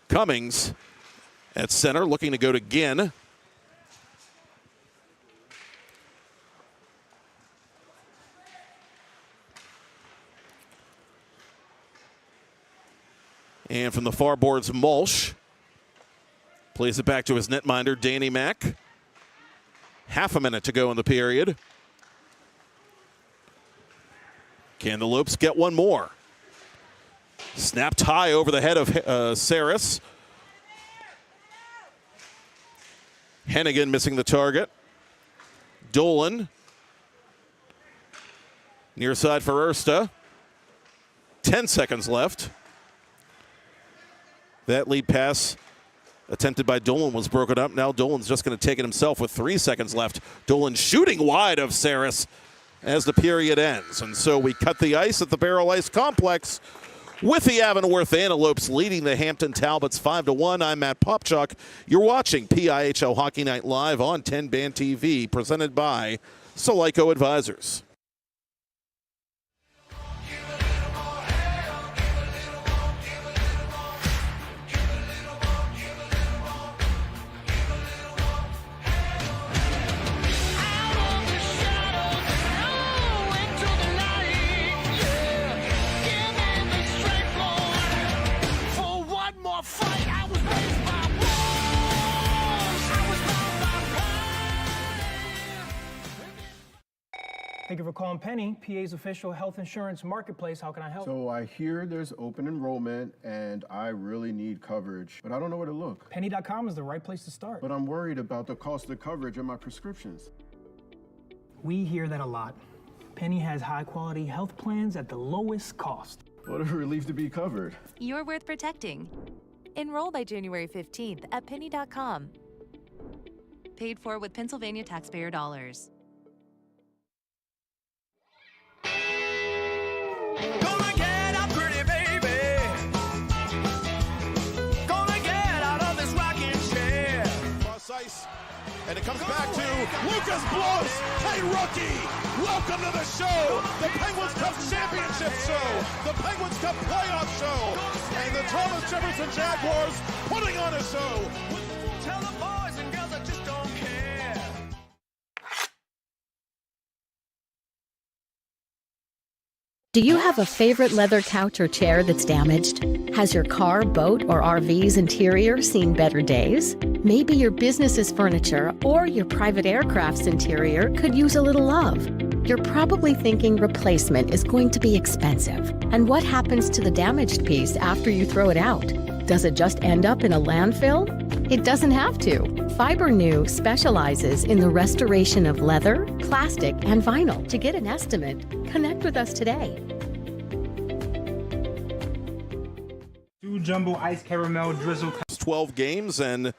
Cummings at center, looking to go to Ginn. And from the far boards, Malsh plays it back to his netminder, Danny Mack. Half a minute to go in the period. Can the Lopes get one more? Snapped high over the head of Saris. Hennigan missing the target. Dolan. Near side for Ersta. 10 seconds left. That lead pass attempted by Dolan was broken up. Now Dolan's just going to take it himself with 3 seconds left. Dolan shooting wide of Saris as the period ends. And so we cut the ice at the Baierl Ice Complex with the Avonworth Antelopes leading the Hampton Talbots 5-1. I'm Matt Popchock. You're watching PIHL Hockey Night Live on TenbandTV, presented by Solico Advisors. Thank you for calling Penny, PA's official health insurance marketplace. How can I help? So I hear there's open enrollment and I really need coverage, but I don't know where to look. Penny.com is the right place to start. But I'm worried about the cost of coverage and my prescriptions. We hear that a lot. Penny has high-quality health plans at the lowest cost. What a relief to be covered. You're worth protecting. Enroll by January 15th at penny.com. Paid for with Pennsylvania taxpayer dollars. Gonna get out, pretty baby. Gonna get out of this rocking chair. Cross ice, and it comes back to Lucas Blows. Hey, rookie, welcome to the show, the Penguins Cup Championship Show, the Penguins Cup Playoff Show, and the Thomas Jefferson Jaguars putting on a show. Tell the boys and girls I just don't care. Do you have a favorite leather couch or chair that's damaged? Has your car, boat, or RV's interior seen better days? Maybe your business's furniture or your private aircraft's interior could use a little love. You're probably thinking replacement is going to be expensive. And what happens to the damaged piece after you throw it out? Does it just end up in a landfill? It doesn't have to. FiberNew specializes in the restoration of leather, plastic, and vinyl. To get an estimate, connect with us today. 2 jumbo ice caramel drizzle. 12 games, and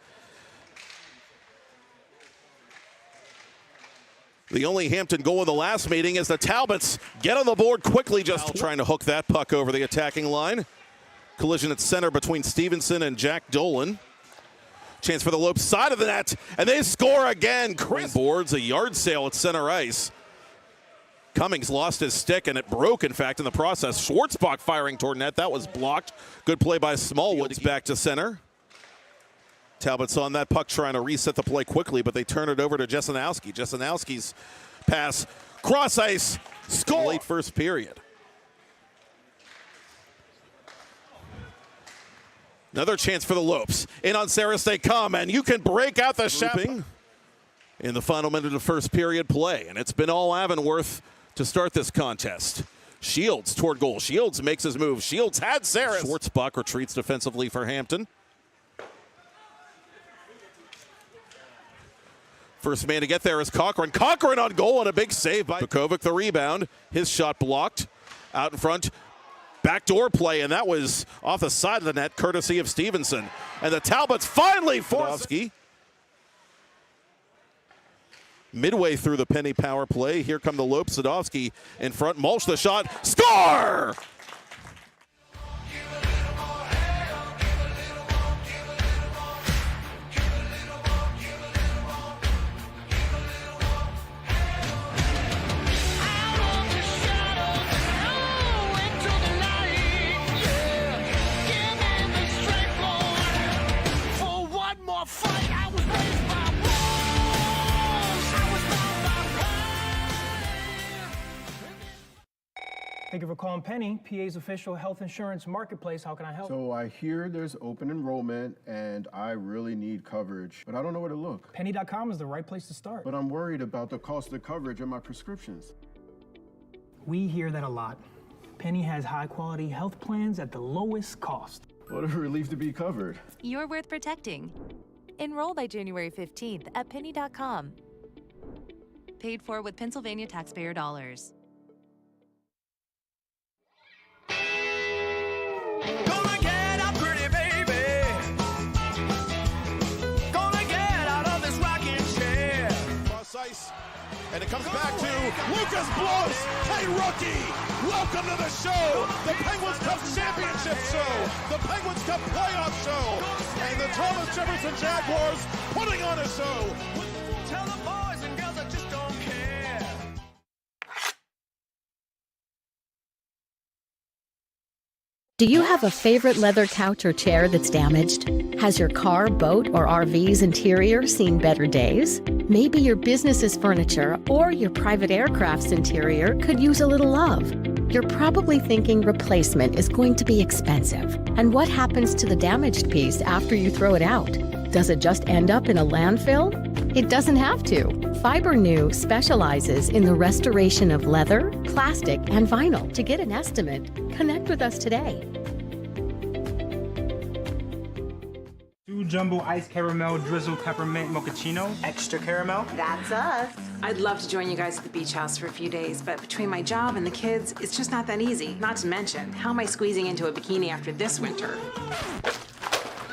the only Hampton goal in the last meeting is the Talbots get on the board quickly, just trying to hook that puck over the attacking line. Collision at center between Stevenson and Jack Dolan. Chance for the Lopes side of the net, and they score again. Chris boards a yard sale at center ice. Cummings lost his stick, and it broke, in fact, in the process. Schwartzbach firing toward net. That was blocked. Good play by Smallwood. It's back to center. Talbot's on that puck trying to reset the play quickly, but they turn it over to Jesenowski. Jesenowski's pass, cross ice, score. Late first period. Another chance for the Lopes. In on Saris they come, and you can break out the shopping in the final minute of first period play. And it's been all Avonworth to start this contest. Shields toward goal. Shields makes his move. Shields had Saris. Schwartzbach retreats defensively for Hampton. First man to get there is Cochran. Cochran on goal, and a big save by Bukovic. The rebound. His shot blocked. Out in front. Backdoor play, and that was off the side of the net, courtesy of Stevenson. And the Talbots finally force it. Midway through the Penny power play, here come the Lopes. Sadowski in front, mulch the shot, score! Thank you for calling Penny, PA's official health insurance marketplace. How can I help? So I hear there's open enrollment and I really need coverage, but I don't know where to look. Penny.com is the right place to start. But I'm worried about the cost of coverage and my prescriptions. We hear that a lot. Penny has high-quality health plans at the lowest cost. What a relief to be covered. You're worth protecting. Enroll by January 15th at penny.com. Paid for with Pennsylvania taxpayer dollars. Gonna get up, pretty baby. Gonna get out of this rocking chair. Cross ice, and it comes back to Lucas Blows. Hey, rookie! Welcome to the show, the Penguins Cup Championship Show, the Penguins Cup Playoff Show, and the Thomas Jefferson Jaguars putting on a show. Tell the boys and girls I just don't care. Do you have a favorite leather couch or chair that's damaged? Has your car, boat, or RV's interior seen better days? Maybe your business's furniture or your private aircraft's interior could use a little love. You're probably thinking replacement is going to be expensive. And what happens to the damaged piece after you throw it out? Does it just end up in a landfill? It doesn't have to. Fiber New specializes in the restoration of leather, plastic, and vinyl. To get an estimate, connect with us today. 2 jumbo ice caramel drizzle peppermint mochaccino. Extra caramel? That's us. I'd love to join you guys at the beach house for a few days, but between my job and the kids, it's just not that easy. Not to mention, how am I squeezing into a bikini after this winter?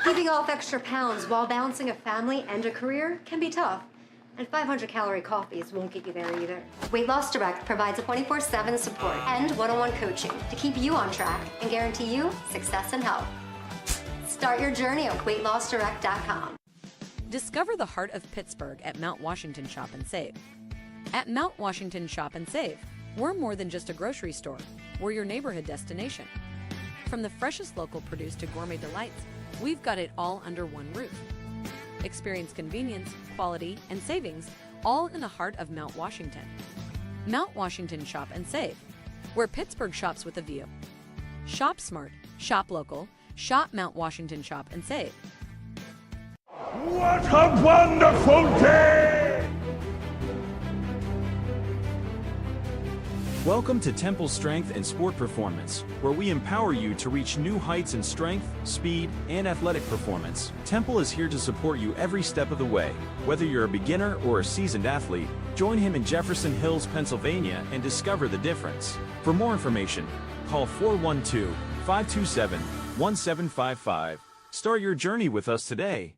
Keeping off extra pounds while balancing a family and a career can be tough. And 500-calorie coffees won't get you there either. Weight Loss Direct provides a 24/7 support and one-on-one coaching to keep you on track and guarantee you success and health. Start your journey at weightlossdirect.com. Discover the heart of Pittsburgh at Mount Washington Shop and Save. At Mount Washington Shop and Save, we're more than just a grocery store. We're your neighborhood destination. From the freshest local produce to gourmet delights, we've got it all under one roof. Experience convenience, quality, and savings, all in the heart of Mount Washington. Mount Washington Shop and Save, where Pittsburgh shops with a view. Shop smart, shop local, shop Mount Washington Shop and Save. What a wonderful day! Welcome to Temple Strength and Sport Performance, where we empower you to reach new heights in strength, speed, and athletic performance. Temple is here to support you every step of the way. Whether you're a beginner or a seasoned athlete, join him in Jefferson Hills, Pennsylvania, and discover the difference. For more information, call 412-527-1755. Start your journey with us today.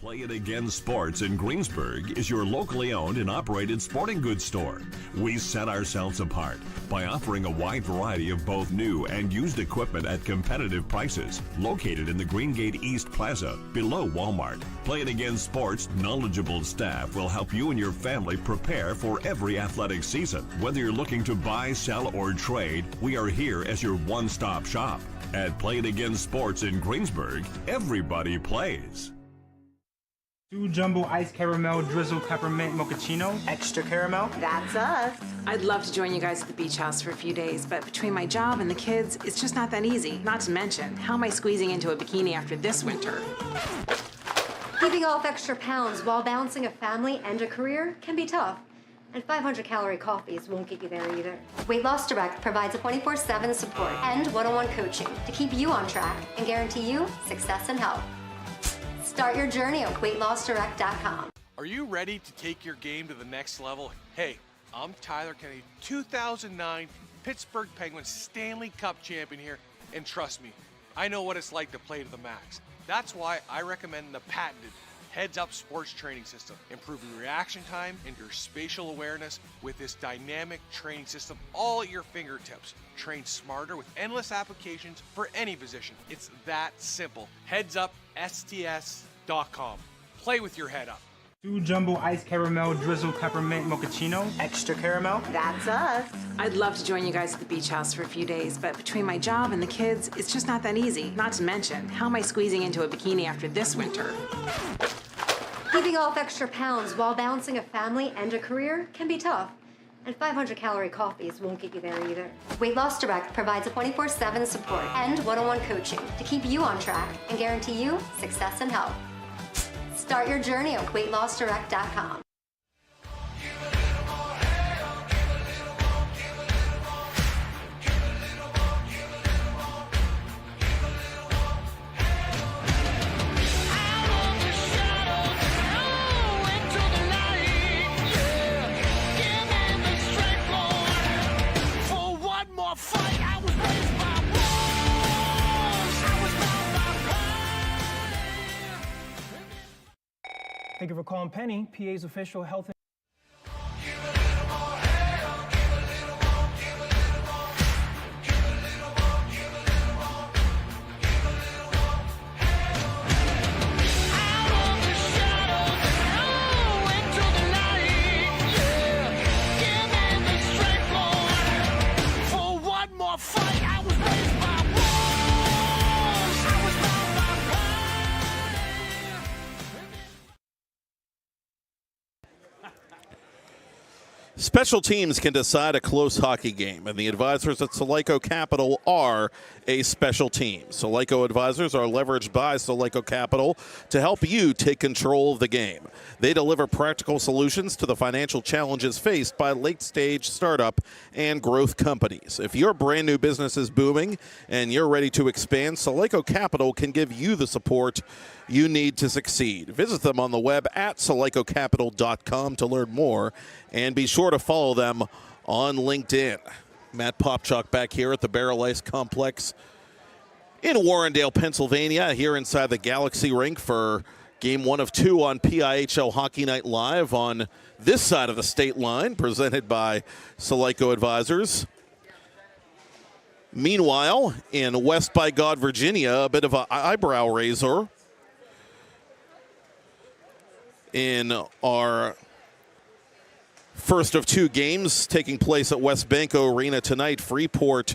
Play It Again Sports in Greensburg is your locally owned and operated sporting goods store. We set ourselves apart by offering a wide variety of both new and used equipment at competitive prices. Located in the Greengate East Plaza, below Walmart, Play It Again Sports' knowledgeable staff will help you and your family prepare for every athletic season. Whether you're looking to buy, sell, or trade, we are here as your one-stop shop. At Play It Again Sports in Greensburg, everybody plays. 2 jumbo ice caramel drizzle peppermint mochaccino. Extra caramel? That's us. I'd love to join you guys at the beach house for a few days, but between my job and the kids, it's just not that easy. Not to mention, how am I squeezing into a bikini after this winter? Keeping off extra pounds while balancing a family and a career can be tough. And 500-calorie coffees won't get you there either. Weight Loss Direct provides a 24/7 support and one-on-one coaching to keep you on track and guarantee you success and health. Start your journey at weightlossdirect.com. Are you ready to take your game to the next level? Hey, I'm Tyler Kennedy, 2009 Pittsburgh Penguins Stanley Cup champion here, and trust me, I know what it's like to play to the max. That's why I recommend the patented heads-up sports training system, improving reaction time and your spatial awareness with this dynamic training system all at your fingertips. Train smarter with endless applications for any position. It's that simple. HeadsUpSTS.com. Play with your head up. 2 jumbo ice caramel drizzle peppermint mochaccino. Extra caramel. That's us. I'd love to join you guys at the beach house for a few days, but between my job and the kids, it's just not that easy. Not to mention, how am I squeezing into a bikini after this winter? Keeping off extra pounds while balancing a family and a career can be tough. And 500-calorie coffees won't get you there either. Weight Loss Direct provides a 24/7 support and one-on-one coaching to keep you on track and guarantee you success and health. Start your journey at weightlossdirect.com. Thank you for calling Penny, PA's official health. Special teams can decide a close hockey game, and the advisors at Soleco Capital are a special team. Soleco advisors are leveraged by Soleco Capital to help you take control of the game. They deliver practical solutions to the financial challenges faced by late-stage startup and growth companies. If your brand new business is booming and you're ready to expand, Soleco Capital can give you the support you need to succeed. Visit them on the web at SolecoCapital.com to learn more, and be sure to follow them on LinkedIn. Matt Popchock back here at the Baierl Ice Complex in Warrendale, Pennsylvania, here inside the Galaxy Rink for Game 1 of 2 on PIHL Hockey Night Live on this side of the state line, presented by Soleco Advisors. Meanwhile, in West by God, Virginia, a bit of an eyebrow raiser in our first of 2 games taking place at Westbanco Arena tonight. Freeport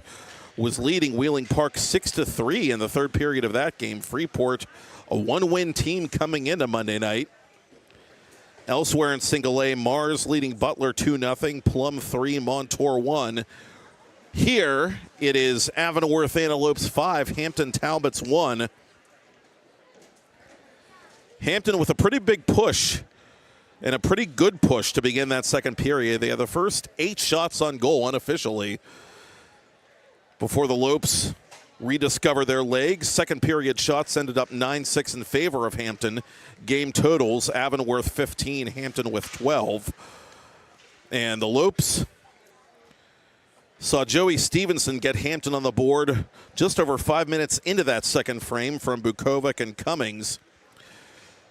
was leading Wheeling Park 6-3 in the third period of that game. Freeport, a 1-win team coming into Monday night. Elsewhere in Single A, Mars leading Butler 2-0, Plum 3, Montour 1. Here it is Avonworth Antelopes 5, Hampton Talbots 1. Hampton with a pretty big push and a pretty good push to begin that second period. They had the first 8 shots on goal unofficially before the Lopes rediscover their legs. Second period shots ended up 9-6 in favor of Hampton. Game totals, Avonworth 15, Hampton with 12. And the Lopes saw Joey Stevenson get Hampton on the board just over 5 minutes into that second frame from Bukovic and Cummings.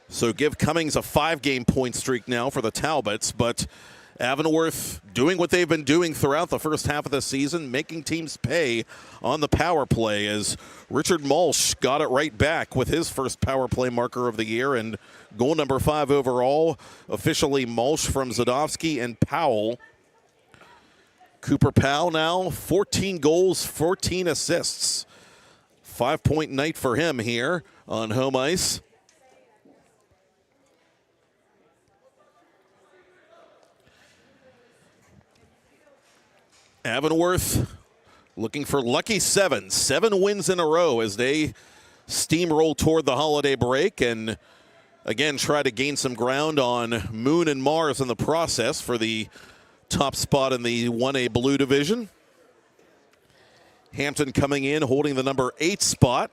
So give Cummings a 5-game point streak now for the Talbots, but Avonworth doing what they've been doing throughout the first half of the season, making teams pay on the power play, as Richard Malsh got it right back with his first power play marker of the year and goal number 5 overall. Officially Malsh from Zadovsky and Powell. Cooper Powell now 14 goals, 14 assists. 5-point night for him here on home ice. Avonworth looking for lucky 7 wins in a row as they steamroll toward the holiday break and again try to gain some ground on Moon and Mars in the process for the top spot in the 1A Blue Division. Hampton coming in holding the number 8 spot.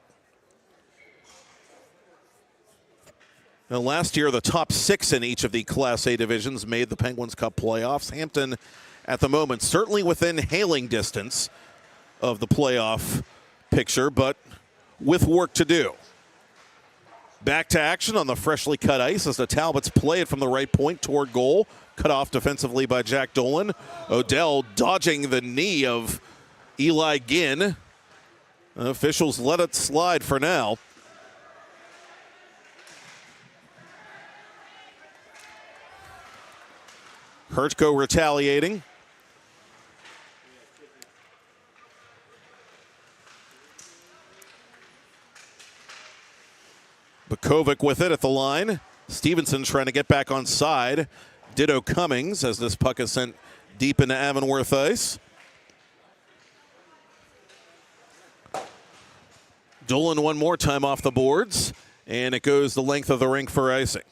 Now, last year the top 6 in each of the Class A divisions made the Penguins Cup playoffs. Hampton at the moment certainly within hailing distance of the playoff picture, but with work to do. Back to action on the freshly cut ice as the Talbots play it from the right point toward goal. Cut off defensively by Jack Dolan. Odell dodging the knee of Eli Ginn. Officials let it slide for now. Hertko retaliating. Bukovic with it at the line. Stevenson trying to get back on side. Ditto Cummings as this puck is sent deep into Avonworth ice. Dolan one more time off the boards, and it goes the length of the rink for icing.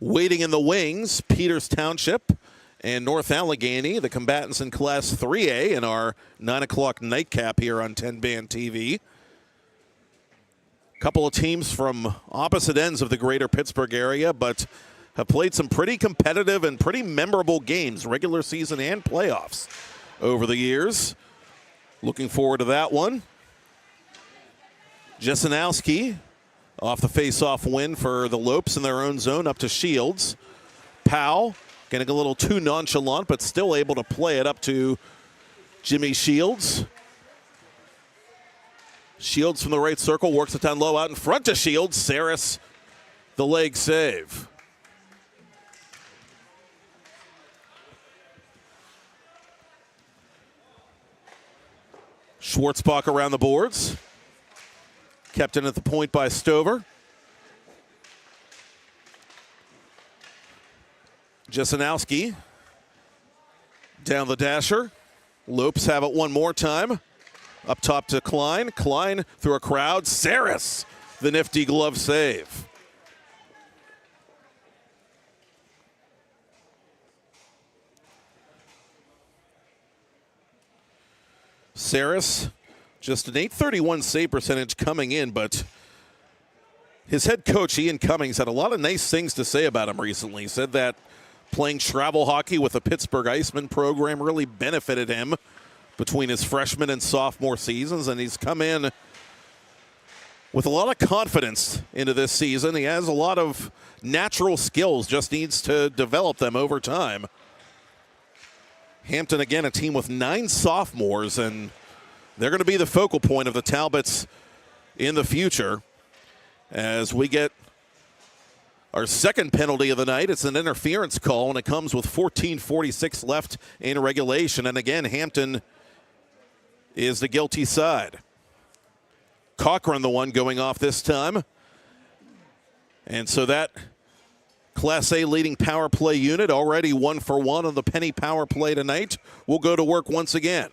Waiting in the wings, Peters Township and North Allegheny, the combatants in Class 3A in our 9 o'clock nightcap here on 10-Band TV. Couple of teams from opposite ends of the greater Pittsburgh area, but have played some pretty competitive and pretty memorable games, regular season and playoffs, over the years. Looking forward to that one. Jesenowski off the face-off win for the Lopes in their own zone up to Shields. Powell getting a little too nonchalant, but still able to play it up to Jimmy Shields. Shields from the right circle, works it down low out in front to Shields. Saris, the leg save. Schwartzbach around the boards. Kept in at the point by Stover. Jesenowski down the dasher. Lopes have it one more time. Up top to Klein. Klein through a crowd. Saris, the nifty glove save. Saris, just an .831 save percentage coming in, but his head coach, Ian Cummings, had a lot of nice things to say about him recently. He said that playing travel hockey with the Pittsburgh Iceman program really benefited him between his freshman and sophomore seasons, and he's come in with a lot of confidence into this season. He has a lot of natural skills, just needs to develop them over time. Hampton, again, a team with 9 sophomores, and they're going to be the focal point of the Talbots in the future. As we get our second penalty of the night, it's an interference call, and it comes with 14:46 left in regulation. And again, Hampton is the guilty side. Cochran the one going off this time. And so that Class A leading power play unit, already 1 for 1 on the penny power play tonight, will go to work once again.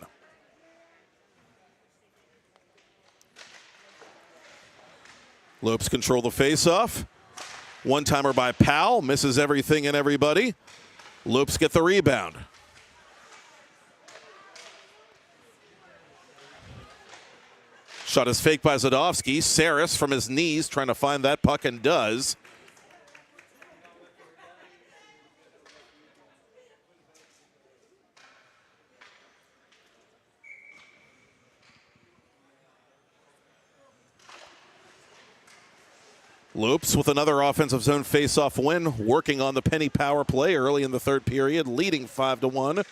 Lopes control the faceoff. One-timer by Powell, misses everything and everybody. Lopes get the rebound. Shot is faked by Zadovsky. Saris from his knees trying to find that puck and does. Lopes with another offensive zone face-off win, working on the penny power play early in the third period, leading 5-1.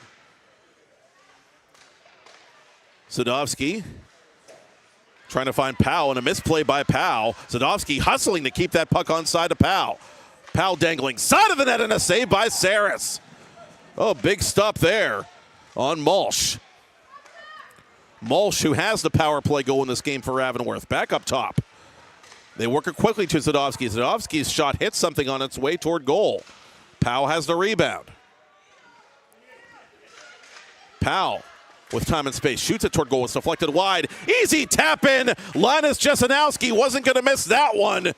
Zadovsky trying to find Powell, and a misplay by Powell. Zadovsky hustling to keep that puck onside to Powell. Powell dangling side of the net, and a save by Saris. Oh, big stop there on Malsh. Malsh, who has the power play goal in this game for Avonworth, back up top. They work it quickly to Zadovsky. Zadovsky's shot hits something on its way toward goal. Powell has the rebound. Powell with time and space shoots it toward goal. It's deflected wide. Easy tap in. Linus Jesenowski wasn't going to miss that one.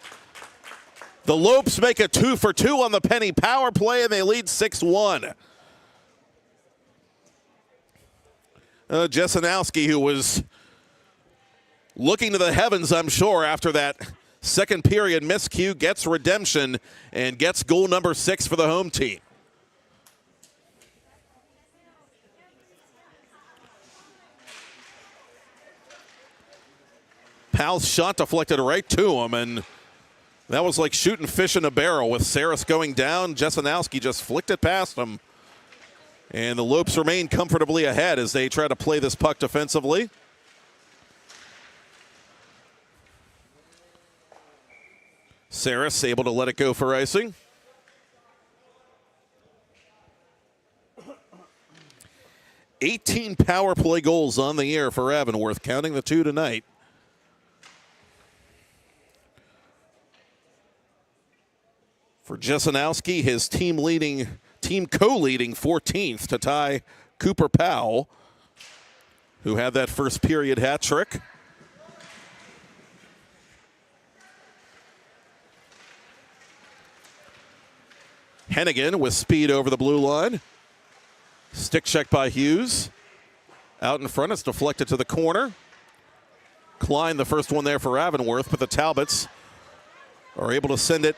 The Lopes make a 2 for 2 on the penny power play, and they lead 6-1. Jesenowski, who was looking to the heavens, I'm sure, after that second period miscue, gets redemption and gets goal number 6 for the home team. Powell's shot deflected right to him, and that was like shooting fish in a barrel with Saris going down. Jesenowski just flicked it past him. And the Lopes remain comfortably ahead as they try to play this puck defensively. Saris able to let it go for icing. 18 power play goals on the year for Avonworth, counting the 2 tonight. For Jesenowski, his team co-leading 14th to tie Cooper Powell, who had that first period hat trick. Hennigan with speed over the blue line. Stick check by Hughes. Out in front, it's deflected to the corner. Klein, the first one there for Avonworth, but the Talbots are able to send it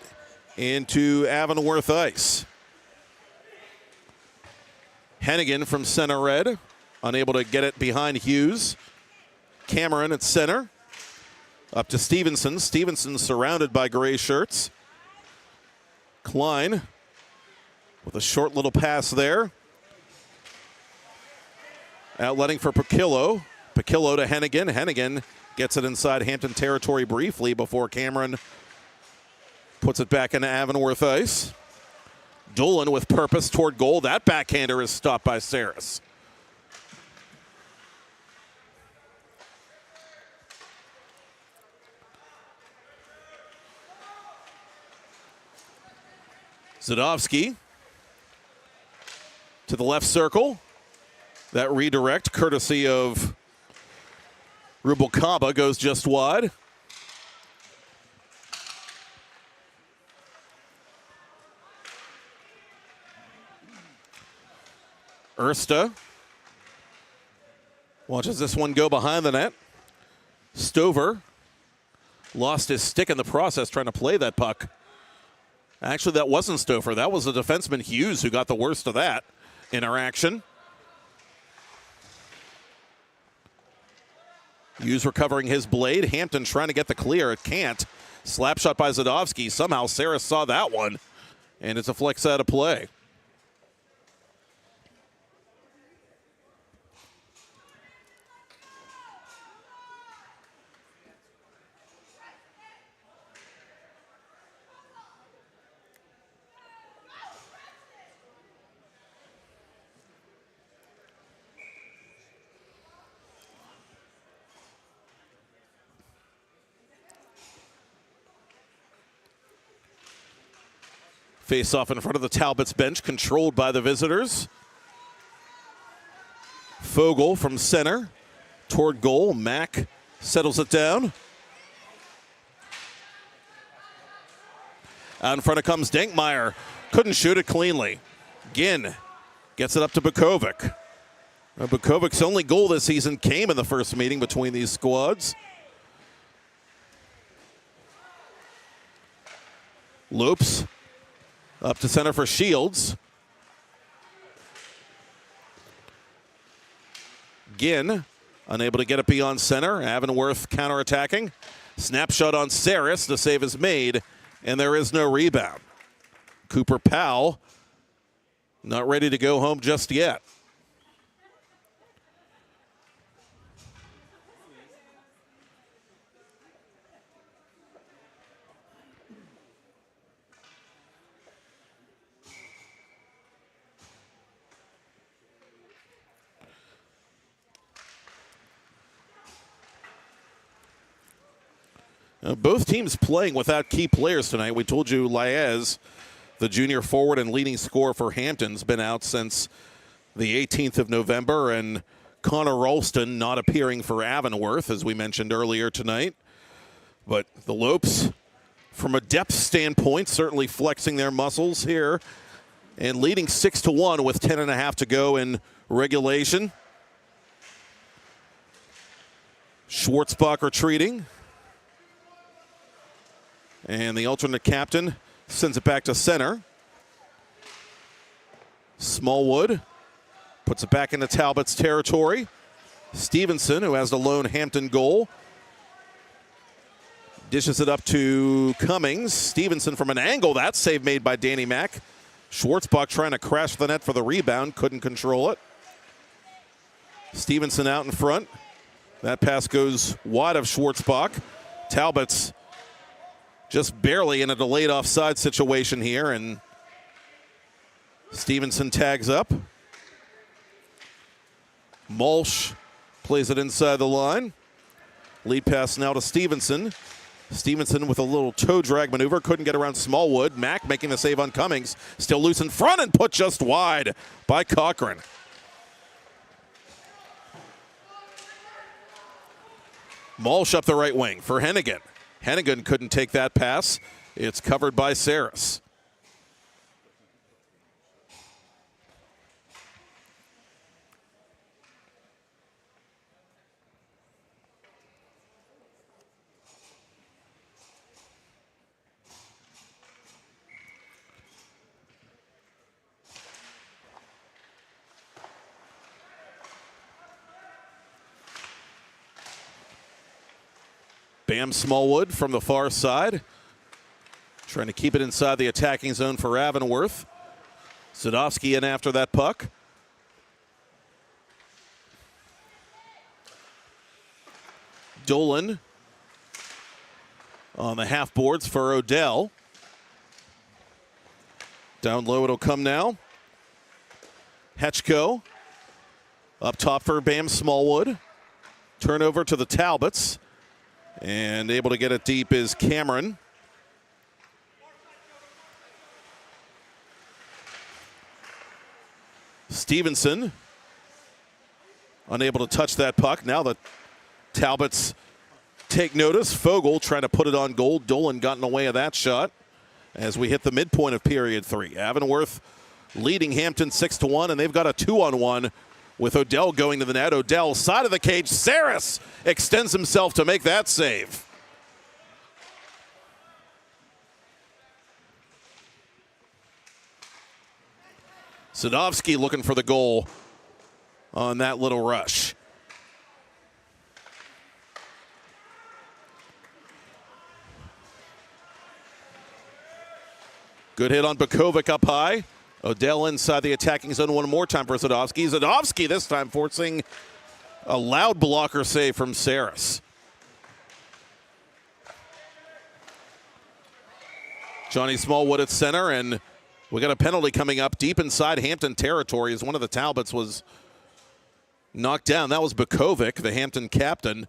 into Avonworth ice. Hennigan from center red, unable to get it behind Hughes. Cameron at center. Up to Stevenson. Stevenson surrounded by gray shirts. Klein with a short little pass there. Outletting for Pacillo. Pacillo to Hennigan. Hennigan gets it inside Hampton territory briefly before Cameron puts it back into Avonworth ice. Dolan with purpose toward goal. That backhander is stopped by Saris. Zadovsky to the left circle. That redirect, courtesy of Rubalcaba, goes just wide. Ersta watches this one go behind the net. Stover lost his stick in the process trying to play that puck. Actually, that wasn't Stover. That was the defenseman Hughes who got the worst of that interaction. Hughes recovering his blade. Hampton trying to get the clear. It can't. Slap shot by Zadovsky. Somehow Saris saw that one, and it's a flex out of play. Face off in front of the Talbots bench, controlled by the visitors. Fogel from center toward goal. Mack settles it down. Out in front it comes Dankmeyer. Couldn't shoot it cleanly. Ginn gets it up to Bukovic. Bukovic's only goal this season came in the first meeting between these squads. Loops up to center for Shields. Ginn unable to get it beyond center. Avonworth counterattacking. Snapshot on Saris. The save is made, and there is no rebound. Cooper Powell not ready to go home just yet. Both teams playing without key players tonight. We told you Laez, the junior forward and leading scorer for Hampton, has been out since the 18th of November, and Connor Ralston not appearing for Avonworth, as we mentioned earlier tonight. But the Lopes, from a depth standpoint, certainly flexing their muscles here and leading 6-1 with 10.5 to go in regulation. Schwartzbach retreating. And the alternate captain sends it back to center. Smallwood puts it back into Talbot's territory. Stevenson, who has the lone Hampton goal, dishes it up to Cummings. Stevenson from an angle. That save made by Danny Mack. Schwartzbach trying to crash the net for the rebound. Couldn't control it. Stevenson out in front. That pass goes wide of Schwartzbach. Talbot's just barely in a delayed offside situation here, and Stevenson tags up. Mulch plays it inside the line. Lead pass now to Stevenson. Stevenson with a little toe drag maneuver. Couldn't get around Smallwood. Mack making the save on Cummings. Still loose in front and put just wide by Cochran. Mulch up the right wing for Hennigan. Hennigan couldn't take that pass. It's covered by Saris. Bam Smallwood from the far side. Trying to keep it inside the attacking zone for Avonworth. Sadowski in after that puck. Dolan on the half boards for Odell. Down low it'll come now. Hetchko up top for Bam Smallwood. Turnover to the Talbots. And able to get it deep is Cameron. Stevenson unable to touch that puck. Now the Talbots take notice. Fogle trying to put it on goal. Dolan got in the way of that shot as we hit the midpoint of period 3. Avonworth leading Hampton 6-1, and they've got a 2-on-1 with Odell going to the net. Odell side of the cage. Saris extends himself to make that save. Sadowski looking for the goal on that little rush. Good hit on Bukovic up high. Odell inside the attacking zone one more time for Sadowski. Sadowski this time forcing a loud blocker save from Saris. Johnny Smallwood at center, and we got a penalty coming up deep inside Hampton territory as one of the Talbots was knocked down. That was Bukovic, the Hampton captain.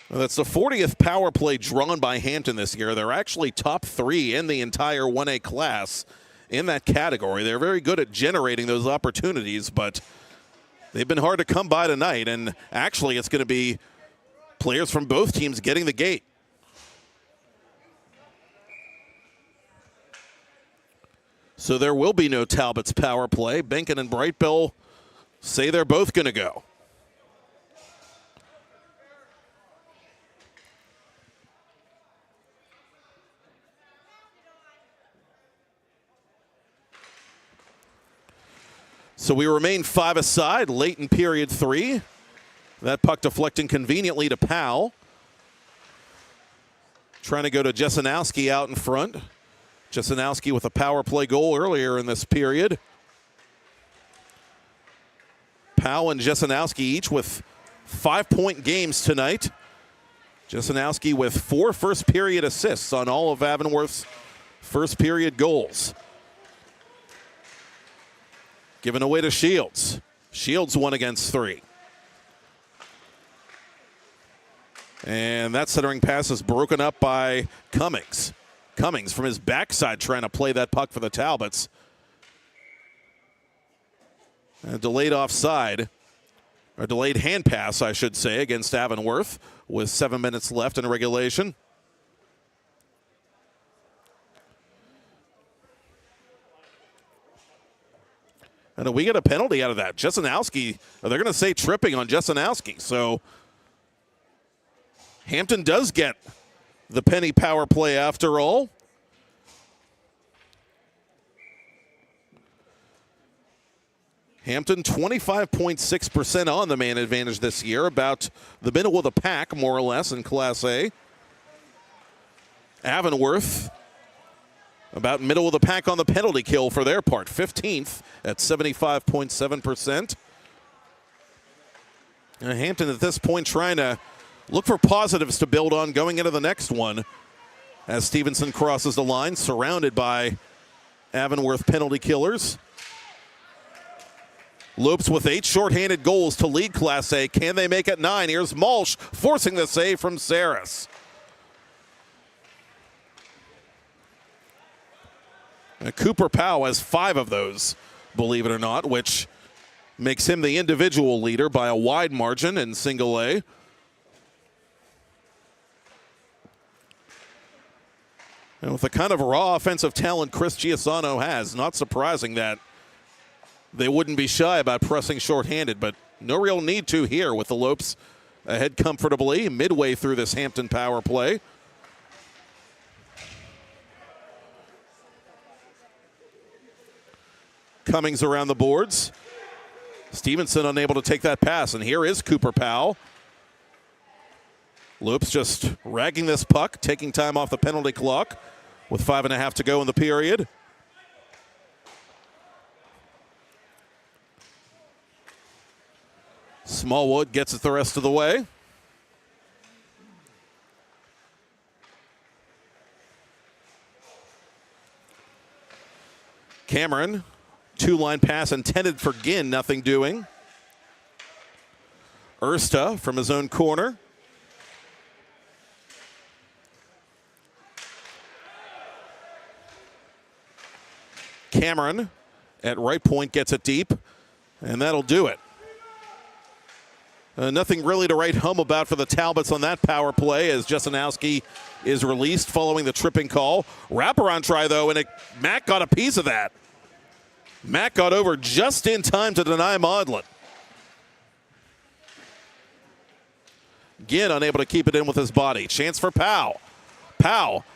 Well, that's the 40th power play drawn by Hampton this year. They're actually top 3 in the entire 1A class in that category. They're very good at generating those opportunities, but they've been hard to come by tonight. And actually, it's going to be players from both teams getting the gate. So there will be no Talbot's power play. Benkin and Brightbill say they're both going to go. So we remain 5 aside late in period 3. That puck deflecting conveniently to Powell. Trying to go to Jesenowski out in front. Jesenowski with a power play goal earlier in this period. Powell and Jesenowski each with 5-point games tonight. Jesenowski with 4 first period assists on all of Avonworth's first period goals. Given away to Shields. Shields 1 against 3. And that centering pass is broken up by Cummings. Cummings from his backside trying to play that puck for the Talbots. A delayed offside, or delayed hand pass, I should say, against Avonworth with 7 minutes left in regulation. And we get a penalty out of that. Jesenowski, they're going to say tripping on Jesenowski. So Hampton does get the penny power play after all. Hampton 25.6% on the man advantage this year, about the middle of the pack, more or less, in Class A. Avonworth about middle of the pack on the penalty kill for their part, 15th at 75.7%. And Hampton at this point trying to look for positives to build on going into the next one. as Stevenson crosses the line, surrounded by Avonworth penalty killers. Lopes with 8 shorthanded goals to lead Class A. Can they make it 9? Here's Malsh forcing the save from Saris. And Cooper Powell has 5 of those, believe it or not, which makes him the individual leader by a wide margin in single A. And with the kind of raw offensive talent Chris Giussano has, not surprising that they wouldn't be shy about pressing shorthanded, but no real need to here with the Lopes ahead comfortably midway through this Hampton power play. Cummings around the boards. Stevenson unable to take that pass, and here is Cooper Powell. Lopes just ragging this puck, taking time off the penalty clock with 5.5 to go in the period. Smallwood gets it the rest of the way. Cameron, 2-line pass intended for Ginn, nothing doing. Ersta from his own corner. Cameron at right point gets it deep, and that'll do it. Nothing really to write home about for the Talbots on that power play as Jesenowski is released following the tripping call. Wraparound try, though, and Mack got a piece of that. Mack got over just in time to deny Maudlin. Ginn unable to keep it in with his body. Chance for Powell. Powell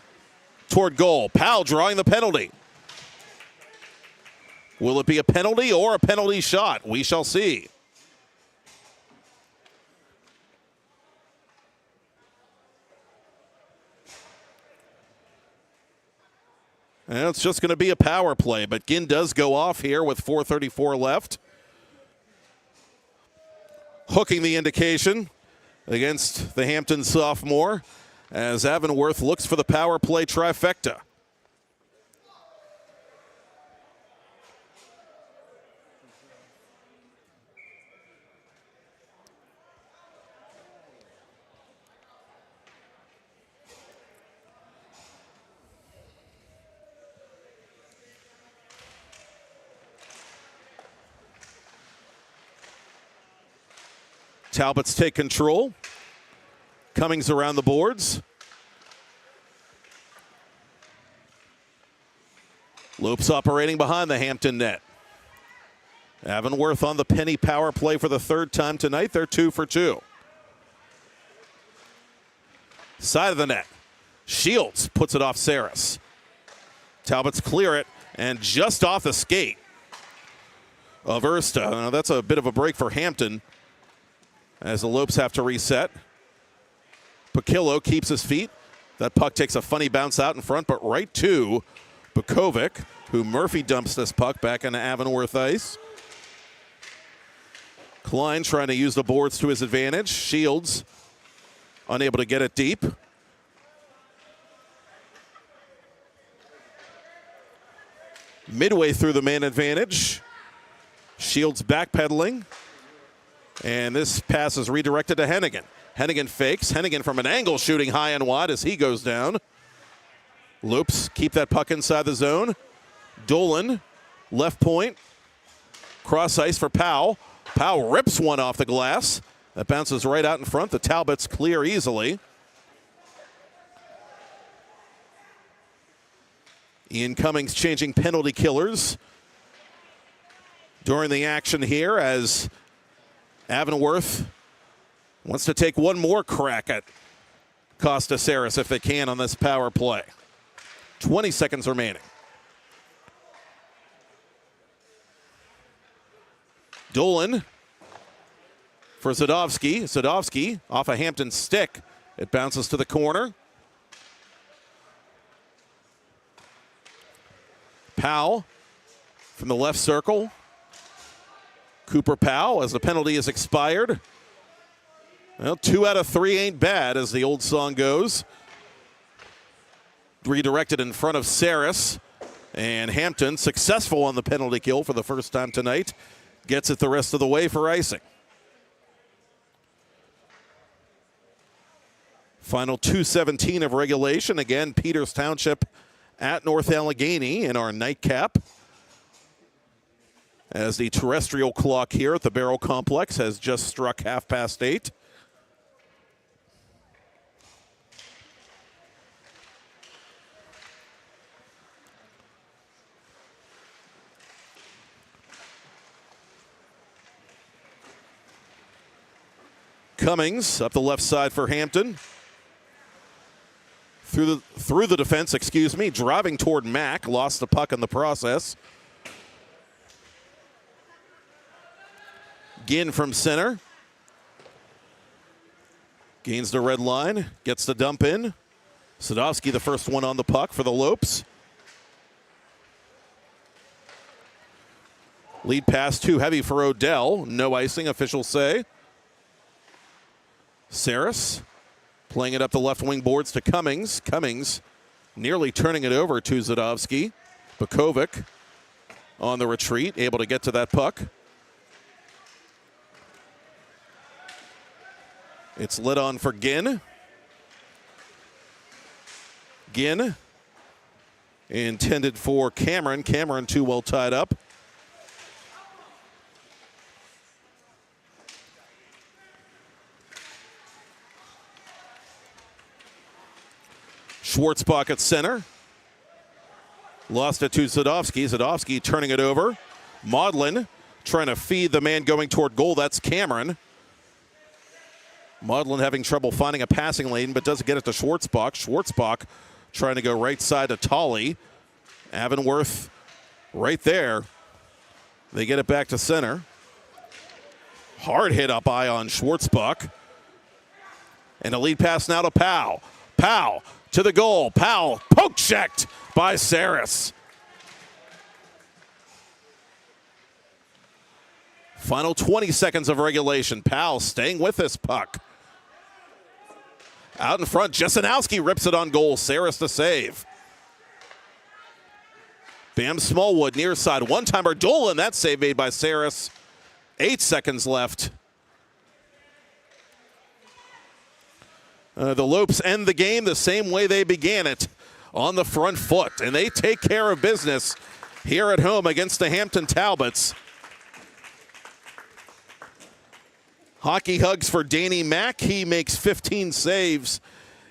toward goal. Powell drawing the penalty. Will it be a penalty or a penalty shot? We shall see. And it's just going to be a power play, but Ginn does go off here with 4:34 left. Hooking the indication against the Hampton sophomore as Avonworth looks for the power play trifecta. Talbots take control. Cummings around the boards. Lopes operating behind the Hampton net. Avonworth on the penny power play for the 3rd time tonight. They're 2 for 2. Side of the net. Shields puts it off Saris. Talbots clear it, and just off the skate of Ersta. Now that's a bit of a break for Hampton, as the Lopes have to reset. Pakillo keeps his feet. That puck takes a funny bounce out in front, but right to Bukovic, who Murphy dumps this puck back into Avonworth ice. Klein trying to use the boards to his advantage. Shields unable to get it deep. Midway through the man advantage. Shields backpedaling. And this pass is redirected to Hennigan. Hennigan fakes. Hennigan from an angle shooting high and wide as he goes down. Lopes keep that puck inside the zone. Dolan, left point. Cross ice for Powell. Powell rips one off the glass. That bounces right out in front. The Talbots clear easily. Ian Cummings changing penalty killers during the action here as Avonworth wants to take one more crack at Costa Saris if they can on this power play. 20 seconds remaining. Dolan for Zadovsky. Zadovsky off a Hampton stick. It bounces to the corner. Powell from the left circle. Cooper Powell as the penalty is expired. Well, 2 out of 3 ain't bad, as the old song goes. Redirected in front of Saris. And Hampton, successful on the penalty kill for the first time tonight, gets it the rest of the way for icing. Final 2:17 of regulation. Again, Peters Township at North Allegheny in our nightcap. As the terrestrial clock here at the Baierl Complex has just struck 8:30. Cummings up the left side for Hampton. Through the defense, driving toward Mack. Lost the puck in the process. Ginn from center. Gains the red line. Gets the dump in. Sadowski the first one on the puck for the Lopes. Lead pass too heavy for Odell. No icing, officials say. Saris playing it up the left wing boards to Cummings. Cummings nearly turning it over to Zadovsky. Bukovic on the retreat, able to get to that puck. It's lit on for Ginn. Ginn intended for Cameron. Cameron too well tied up. Schwartzbach at center. Lost it to Zadovsky. Zadovsky turning it over. Maudlin trying to feed the man going toward goal. That's Cameron. Maudlin having trouble finding a passing lane, but doesn't get it to Schwartzbach. Schwartzbach trying to go right side to Tolley. Avonworth right there. They get it back to center. Hard hit up eye on Schwartzbach. And a lead pass now to Powell. Powell to the goal. Powell poke checked by Saris. Final 20 seconds of regulation. Powell staying with this puck. Out in front, Jesenowski rips it on goal. Saris to save. Bam Smallwood near side. One-timer Dolan. That save made by Saris. 8 seconds left. The Lopes end the game the same way they began it, on the front foot. And they take care of business here at home against the Hampton Talbots. Hockey hugs for Danny Mack. He makes 15 saves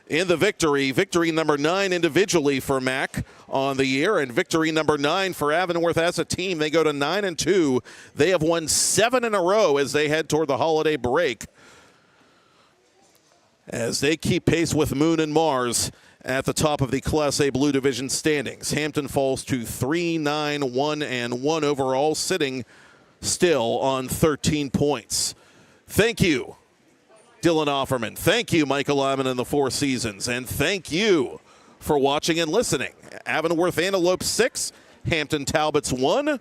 in the victory. Victory number 9 individually for Mack on the year, and victory number 9 for Avonworth as a team. They go to 9-2. They have won 7 in a row as they head toward the holiday break, as they keep pace with Moon and Mars at the top of the Class A Blue Division standings. Hampton falls to 3-9-1-1 overall, sitting still on 13 points. Thank you, Dylan Offerman. Thank you, Michael Lyman and the Four Seasons. And thank you for watching and listening. Avonworth Antelope 6, Hampton Talbots 1.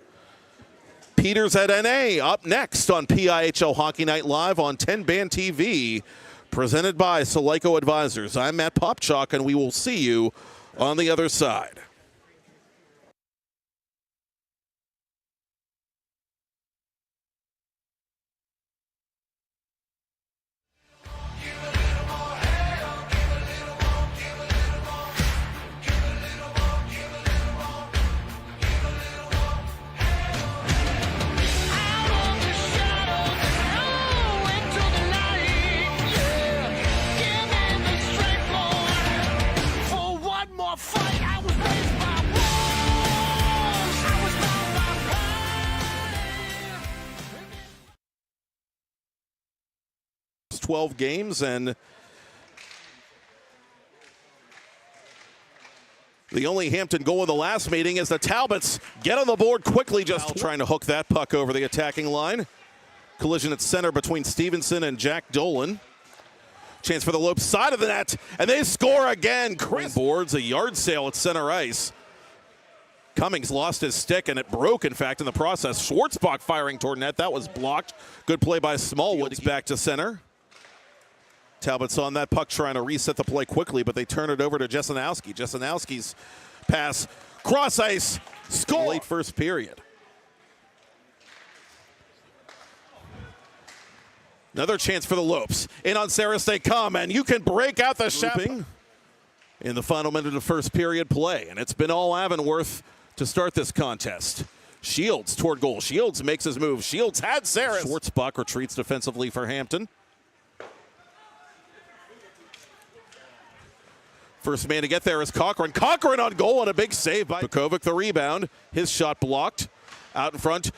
Peters at NA up next on PIHL Hockey Night Live on TenbandTV, presented by Solico Advisors. I'm Matt Popchock, and we will see you on the other side. Fight, I was raised by wolves. I was bound by 12 games, and the only Hampton goal in the last meeting is the Talbots get on the board quickly, just trying to hook that puck over the attacking line. Collision at center between Stevenson and Jack Dolan. Chance for the Lopes side of the net, and they score again. Chris boards a yard sale at center ice. Cummings lost his stick, and it broke, in fact, in the process. Schwartzbach firing toward net. That was blocked. Good play by Smallwood. Back to center. Talbot's on that puck trying to reset the play quickly, but they turn it over to Jesenowski. Jesenowski's pass, cross ice, score. Late first period. Another chance for the Lopes. In on Saris they come, and you can break out the shopping in the final minute of first period play. And it's been all Avonworth to start this contest. Shields toward goal. Shields makes his move. Shields had Saris. Schwartzbach retreats defensively for Hampton. First man to get there is Cochran. Cochran on goal and a big save by Bukovic. The rebound. His shot blocked. Out in front.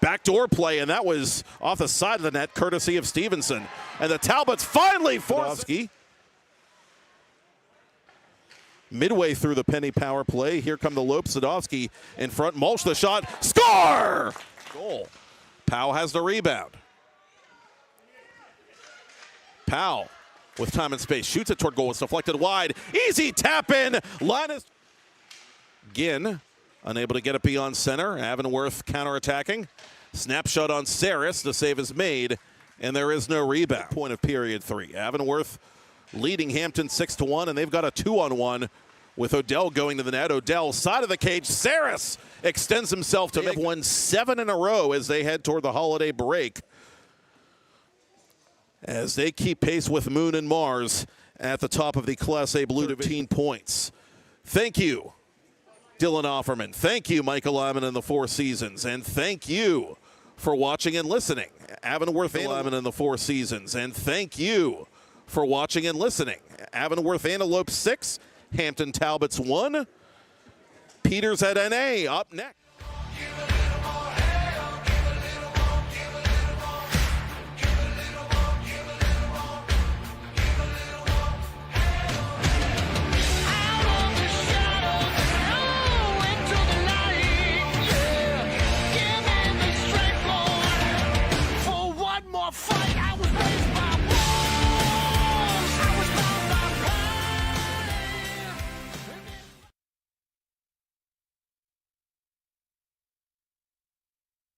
Backdoor play, and that was off the side of the net, courtesy of Stevenson. And the Talbots finally force it. Midway through the Penny power play, here come the Lopes. Sadowski in front, mulch the shot, score! Goal. Powell has the rebound. Powell with time and space, shoots it toward goal, it's deflected wide. Easy tap in, Linus. Ginn unable to get it beyond center. Avonworth counterattacking. Snapshot on Saris, the save is made, and there is no rebound. Point of period 3. Avonworth leading Hampton 6-1, and they've got a 2-on-1 with Odell going to the net. Odell, side of the cage. Saris extends himself to make 7 in a row as they head toward the holiday break, as they keep pace with Moon and Mars at the top of the Class A Blue Division. 13 points. Thank you, Dylan Offerman. Thank you, Michael Lyman in the Four Seasons. And thank you for watching and listening. Avonworth Lyman in the Four Seasons. And thank you for watching and listening. Avonworth Antelope 6, Hampton Talbots 1. Peters at NA up next.